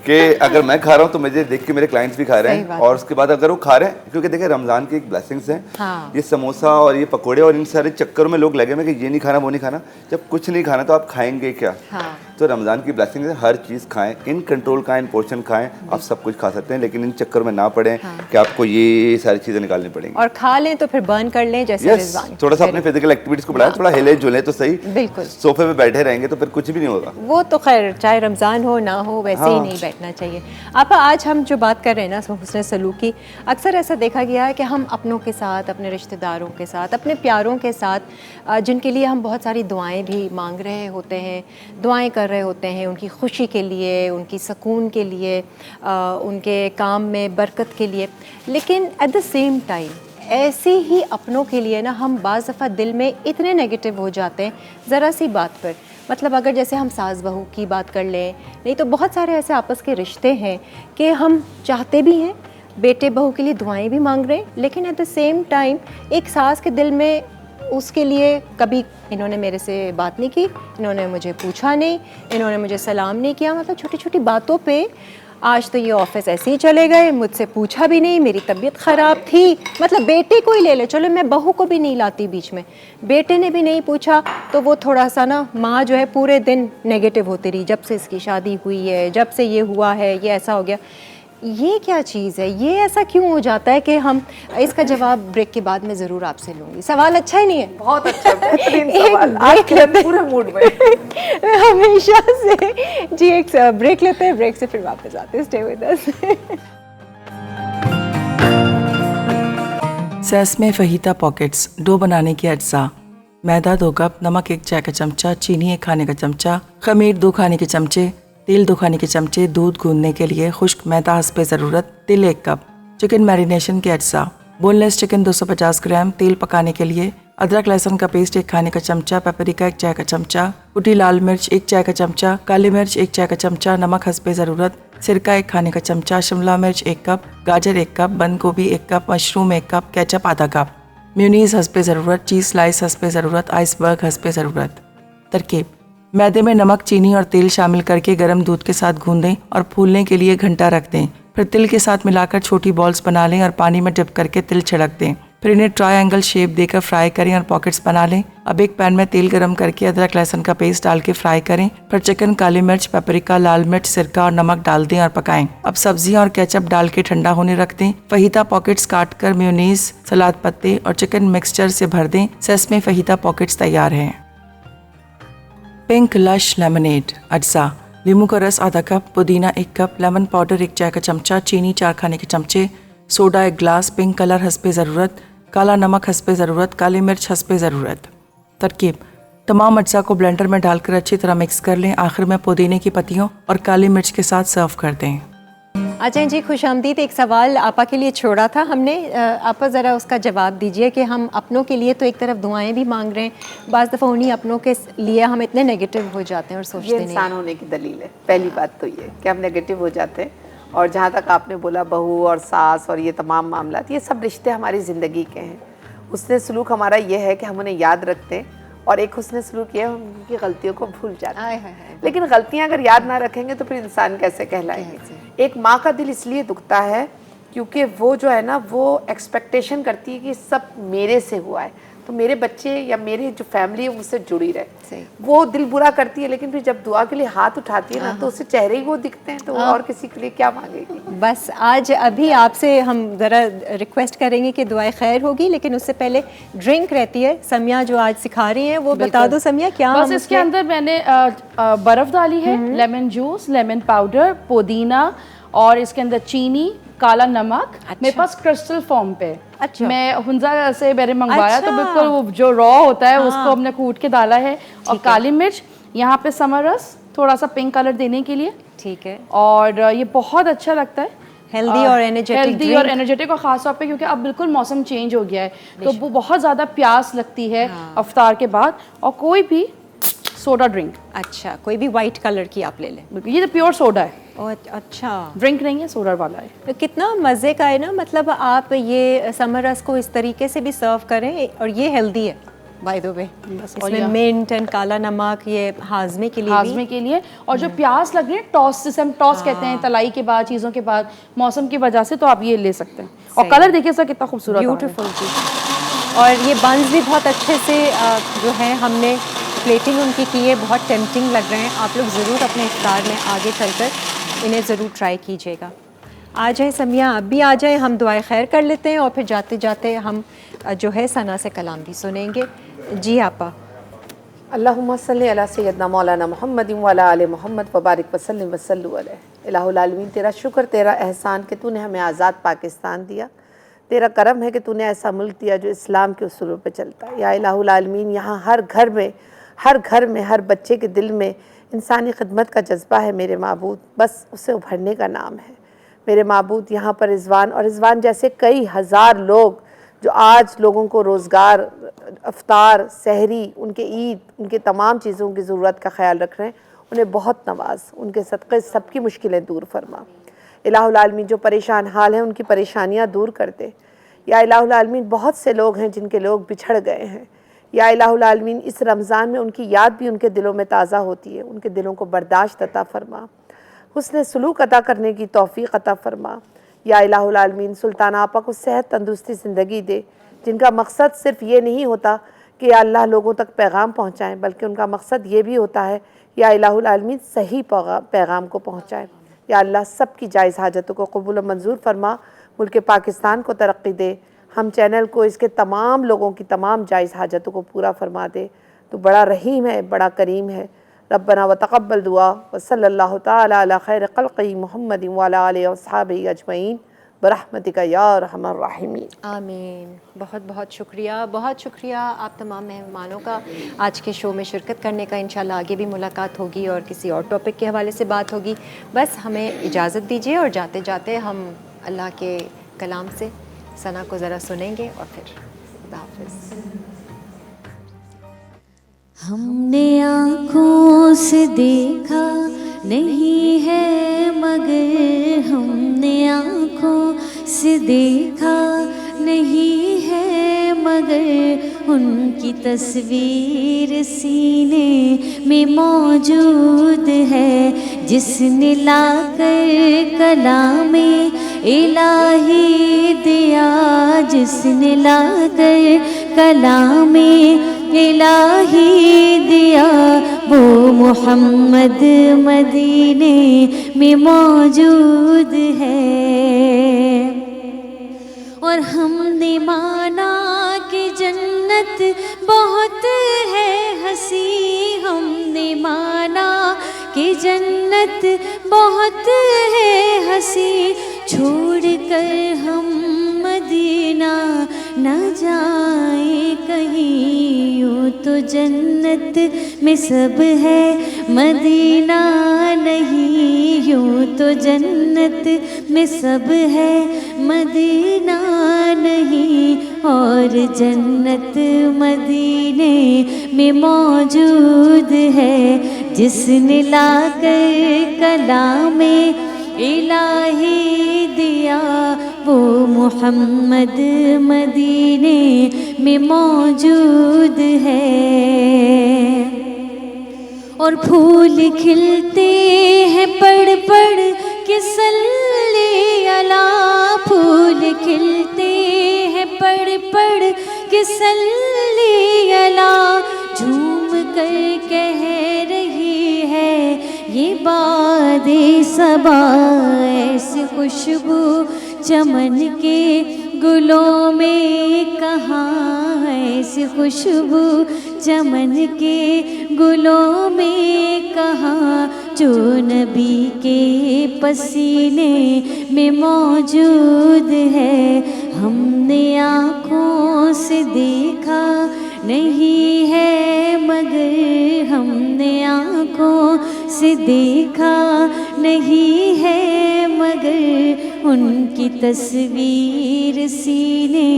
कि अगर मैं खा रहा हूँ तो मुझे देख के मेरे क्लाइंट्स भी खा रहे हैं, और उसके बाद अगर वो खा रहे हैं, क्योंकि देखिए रमज़ान की एक ब्लेसिंग्स है। हाँ। ये समोसा और ये पकोड़े और इन सारे चक्करों में लोग लगे में कि ये नहीं खाना वो नहीं खाना। जब कुछ नहीं खाना तो आप खाएंगे क्या? हाँ। तो रमज़ान की ब्लेसिंग है, हर चीज़ खाएं, इन कंट्रोल खाएं, इन पोर्शन खाएं, आप सब कुछ खा सकते हैं, लेकिन इन चक्कर में ना पड़ें कि आपको ये सारी चीज़ें निकालनी पड़ेंगी। और खा लें तो फिर बर्न कर लें, जैसे रिजवान थोड़ा सा अपने फिजिकल एक्टिविटीज़ को बढ़ाएं, थोड़ा हिले जुले तो सही। बिल्कुल, सोफे पे बैठे रहेंगे तो फिर कुछ भी नहीं होगा। वो तो खैर चाहे रमज़ान हो ना हो, वैसे ही नहीं बैठना चाहिए। आप आज हम जो बात कर रहे हैं ना हुस्न सलूक की, अक्सर ऐसा देखा गया है कि हम अपनों के साथ, अपने रिश्तेदारों के साथ, अपने प्यारों के साथ, जिनके लिए हम बहुत सारी दुआएं भी मांग रहे होते हैं, दुआएं कर रहे होते हैं, उनकी खुशी के लिए, उनकी सुकून के लिए, उनके काम में बरकत के लिए। लेकिन एट द सेम टाइम ऐसे ही अपनों के लिए ना हम बाज़ दफ़ा दिल में इतने नेगेटिव हो जाते हैं ज़रा सी बात पर। मतलब अगर जैसे हम सास बहू की बात कर लें, नहीं तो बहुत सारे ऐसे आपस के रिश्ते हैं कि हम चाहते भी हैं बेटे बहू के लिए दुआएं भी मांग रहे हैं, लेकिन एट द सेम टाइम एक सास के दिल में उसके लिए कभी इन्होंने मेरे से बात नहीं की, इन्होंने मुझे पूछा नहीं, इन्होंने मुझे सलाम नहीं किया, मतलब छोटी छोटी बातों पे आज तो ये ऑफिस ऐसे ही चले गए, मुझसे पूछा भी नहीं, मेरी तबीयत ख़राब थी, मतलब बेटे को ही ले ले, चलो मैं बहू को भी नहीं लाती बीच में, बेटे ने भी नहीं पूछा, तो वो थोड़ा सा ना माँ जो है पूरे दिन नेगेटिव होती रही, जब से इसकी शादी हुई है, जब से ये हुआ है, ये ऐसा हो गया। ये क्या चीज़ है, ये ऐसा क्यों हो जाता है कि हम, इसका जवाब ब्रेक के बाद मैं ज़रूर आपसे लूँगी। सवाल अच्छा ही नहीं है, बहुत अच्छा, बेहतरीन एक सवाल, आज ब्रेक के लेते पूरे मूड में। हमेशा से जी एक ब्रेक लेते हैं, ब्रेक से फिर वापस आते हैं, stay with us. Sesame fajita pockets dough बनाने के अज्जा: मैदा 2 कप, नमक 1 चाय का चमचा, चीनी 1 खाने का चमचा, खमीर 2 खाने के चमचे, तेल 2 खाने के चमचे, दूध गूंदने के लिए खुश्क मैदा हस्बे ज़रूरत, तिल 1 कप। चिकन मैरिनेशन के अज्जा: बोनलेस चिकन 250 ग्राम, तेल पकाने के लिए अदरक लहसुन का पेस्ट 1 खाने का चमचा, पेपरिका 1 चाय का चमचा, कुटी लाल मिर्च 1 चाय का चमचा, काली मिर्च 1 चाय का चमचा, नमक हस्बे ज़रूरत, सिरका 1 खाने का चमचा, शिमला मिर्च 1 कप, गाजर 1 कप, बंद गोभी 1 कप, मशरूम 1 कप, केचप आधा कप, म्यूनीस हस्बे ज़रूरत, चीज़ स्लाइस हस्बे ज़रूरत, आइसबर्ग हस्बे ज़रूरत। तरकीब: मैदे में नमक, चीनी और तेल शामिल करके गर्म दूध के साथ गूंदें और फूलने के लिए घंटा रख दें। फिर तिल के साथ मिलाकर छोटी बॉल्स बना लें और पानी में डिप करके तिल छिड़क दें। फिर इन्हें ट्रायंगल शेप देकर फ्राई करें और पॉकेट्स बना लें। अब एक पैन में तेल गरम करके अदरक लहसुन का पेस्ट डाल के फ्राई करें। फिर चिकन, काली मिर्च, पेपरिका, लाल मिर्च, सिरका और नमक डाल दें और पकाएं। अब सब्जियां और केचप डाल के ठंडा होने रख दें। फहीता पॉकेट्स काट कर मेयोनीज, सलाद पत्ते और चिकन मिक्सचर से भर दें। सेसमे फहीता पॉकेट्स तैयार हैं। पिंक लश लेमनेड अज्जा: नींबू का रस आधा कप, पुदीना 1 कप, लेमन पाउडर 1 चाय का चमचा, चीनी 4 खाने के चमचे, सोडा 1 गिलास, पिंक कलर हस्बे ज़रूरत, काला नमक हस्बे ज़रूरत, काली मिर्च हस्बे ज़रूरत। तरकीब: तमाम अज्जा को ब्लेंडर में डालकर अच्छी तरह मिक्स कर लें। आखिर में पुदीने की पत्तियों और काली मिर्च के साथ सर्व कर दें। अजय जी खुश आमदीद। एक सवाल आपा के लिए छोड़ा था हमने, आपा ज़रा उसका जवाब दीजिए कि हम अपनों के लिए तो एक तरफ दुआएं भी मांग रहे हैं, बाज़ दफ़ा उन्हीं अपनों के लिए हम इतने नेगेटिव हो जाते हैं और सोचते ये नहीं। इंसान होने की दलील है। पहली बात तो ये कि हम नेगेटिव हो जाते हैं। और जहाँ तक आपने बोला बहू और सास और ये तमाम मामला, ये सब रिश्ते हमारी ज़िंदगी के हैं। हुस्न सलूक हमारा ये है कि हम उन्हें याद रखते हैं, और एक हुस्न सलूक ये है हम उनकी गलतियों को भूल जाते हैं। लेकिन गलतियाँ अगर याद ना रखेंगे तो फिर इंसान कैसे कहलाएंगे। एक माँ का दिल इसलिए दुखता है क्योंकि वो जो है ना, वो एक्सपेक्टेशन करती है कि सब मेरे से हुआ है, तो मेरे बच्चे या मेरी जो फैमिली है मुझसे जुड़ी रहे। वो दिल बुरा करती है, लेकिन फिर जब दुआ के लिए हाथ उठाती है ना, तो उससे चेहरे ही वो दिखते हैं, तो और किसी के लिए क्या मांगेगी। बस आज अभी आपसे हम ज़रा रिक्वेस्ट करेंगे कि दुआएं खैर होगी, लेकिन उससे पहले ड्रिंक रहती है, समिया जो आज सिखा रही हैं वो बता दो समिया क्या। बस इसके अंदर मैंने बर्फ़ डाली है, लेमन जूस, लेमन पाउडर, पुदीना, और इसके अंदर चीनी, काला नमक। मेरे पास क्रिस्टल फॉर्म पे, अच्छा। मैं हुंजा से मैंने मंगवाया, अच्छा। तो बिल्कुल वो जो रॉ होता है उसको हमने कूट के डाला है। और काली मिर्च, यहाँ पे समर रस, थोड़ा सा पिंक कलर देने के लिए। ठीक है। और ये बहुत अच्छा लगता है, हेल्दी और एनर्जेटिक, हेल्दी और एनर्जेटिक, और ख़ास तौर पे क्योंकि अब बिल्कुल मौसम चेंज हो गया है, तो वो बहुत ज़्यादा प्यास लगती है अफ्तार के बाद। और कोई भी सोडा ड्रिंक, अच्छा कोई भी वाइट कलर की आप ले लें, ये तो प्योर सोडा है, अच्छा ड्रिंक नहीं है, सोडा वाला है। तो कितना मज़े का है ना, मतलब आप ये समर रस को इस तरीके से भी सर्व करें, और ये हेल्दी है बाय द वे। इसमें मिंट एंड काला नमक, ये हाजमे के लिए, हाजमे के लिए। और जो प्यास लग रही है टॉस, जिसे हम टॉस कहते हैं, तलाई के बाद, चीज़ों के बाद, मौसम की वजह से, तो आप ये ले सकते हैं। और कलर देखिए सर कितना खूबसूरत, ब्यूटीफुल जी। और ये बंस भी बहुत अच्छे से जो है हमने प्लेटिंग उनकी की है, बहुत टेम्पटिंग लग रहे हैं। आप लोग ज़रूर अपने इफ्तार में आगे चलकर इन्हें ज़रूर ट्राई कीजिएगा। आ जाए समिया, अब भी आ जाए, हम दुआएं खैर कर लेते हैं और फिर जाते जाते हम जो है सना से कलाम भी सुनेंगे। जी आपा। अल्लाहुम्मा सल्ली अला सय्यदना मौलाना मुहम्मद व अला आले मुहम्मद व बारिक वसल्लिम वसल्लु अलैहि। इलाहुल आलमीन, तेरा शुक्र, तेरा एहसान कि तूने हमें आज़ाद पाकिस्तान दिया। तेरा करम है कि तूने ऐसा मुल्क दिया जो इस्लाम के उसूलों पे चलता है। या इलाहुल आलमीन, यहाँ हर घर में हर बच्चे के दिल में इंसानी खिदमत का जज्बा है मेरे माबूद, बस उसे उभरने का नाम है मेरे माबूद। यहाँ पर रिजवान और रिजवान जैसे कई हज़ार लोग जो आज लोगों को रोज़गार, अफ्तार, सहरी, उनके ईद, उनके तमाम चीज़ों की ज़रूरत का ख्याल रख रहे हैं, उन्हें बहुत नवाज, उनके सदक़े सबकी मुश्किलें दूर फरमा। इलाहुल आलमीन जो परेशान हाल हैं उनकी परेशानियां दूर कर दे। या इलाहुल आलमीन बहुत से लोग हैं जिनके लोग बिछड़ गए हैं, या इलाहुल आलमीन इस रमज़ान में उनकी याद भी उनके दिलों में ताज़ा होती है, उनके दिलों को बर्दाश्त अता फ़रमा, हुस्न सलूक अता करने की तौफ़ीक़ अता फ़रमा। या इलाहुल आलमीन सुल्ताना आपा को सेहत तंदुरुस्ती ज़िंदगी दे, जिनका मकसद सिर्फ़ ये नहीं होता कि या अल्लाह लोगों तक पैगाम पहुँचाएँ, बल्कि उनका मकसद ये भी होता है या इलाहुल आलमीन सही पैगाम को पहुँचाएँ। या अल्लाह सबकी जायज़ हाजतों को कबूल और मंजूर फरमा, मुल्क पाकिस्तान को तरक्की दे, हम चैनल को इसके तमाम लोगों की तमाम जायज़ हाजतों को पूरा फरमा दे। तो बड़ा रहीम है, बड़ा करीम है। रब्बना व तक़ब्बल दुआ व सल्लल्लाहु तआला अला खैर ख़ल्क़ि मुहम्मदिन व अला आलिहि व अस्हाबिहि अजमईन बरहमतिका या अरहमर राहिमीन। आमीन। बहुत बहुत शुक्रिया आप तमाम मेहमानों का आज के शो में शिरकत करने का। इंशाल्लाह आगे भी मुलाकात होगी और किसी और टॉपिक के हवाले से बात होगी। बस हमें इजाज़त दीजिए और जाते जाते हम अल्लाह के कलाम से सना को ज़रा सुनेंगे और फिर खुदा हाफ़िज़। हमने आँखों से देखा नहीं है मगर, हमने आँखों से देखा नहीं है मगर, उनकी तस्वीर सीने में मौजूद है। जिसने लाकर कलामे इलाही दिया, जिसने लाकर कलामे इलाही दिया, वो मोहम्मद मदीने में मौजूद है। और हमने माना कि जन्नत बहुत है हंसी, हमने माना कि जन्नत बहुत है हंसी, छोड़ कर हम मदीना न जाए कहीं। यूँ तो जन्नत में सब है मदीना नहीं, यूँ तो जन्नत में सब है मदीना नहीं। और जन्नत मदीने में मौजूद है। जिसने लाकर कलामे इलाही दिया, वो मोहम्मद मदीने में मौजूद है। और फूल खिलते हैं पड़ पड़ के सल्ले अला, फूल खिलते हैं पड़ पड़ के सल्ले अला। झूम कर कह रही है ये बादे सबा, ऐसी खुशबू चमन के गुलों में कहाँ, ऐसी खुशबू चमन के गुलों में कहाँ, जो नबी के पसीने में मौजूद है। हमने आँखों से देखा नहीं है मगर, हमने आँखों से देखा नहीं है मगर, उनकी तस्वीर सीने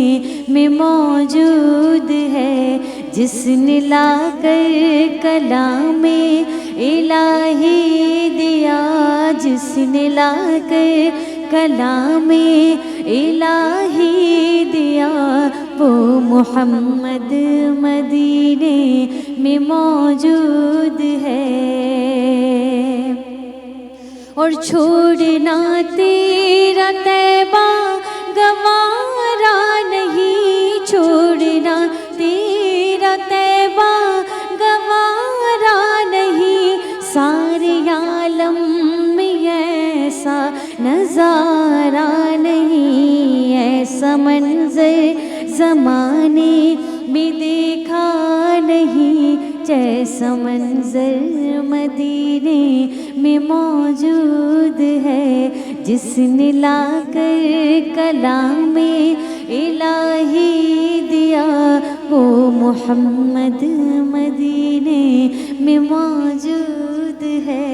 में मौजूद है। जिसने लाकर कलामे इलाही दिया, जिसने लाकर कलामे इलाही दिया, वो मोहम्मद मदीने में मौजूद है। और छोड़ना तेरा तैबा गवारा नहीं, छोड़ना तेरा तैबा गवारा नहीं। सारे आलम में ऐसा नज़ारा नहीं, ऐसा मंज़र ज़माने में देखा नहीं, जैसा मंज़र मदीने में मौजूद है। जिसने लाकर कलामे इलाही दिया, वो मोहम्मद मदीने में मौजूद है।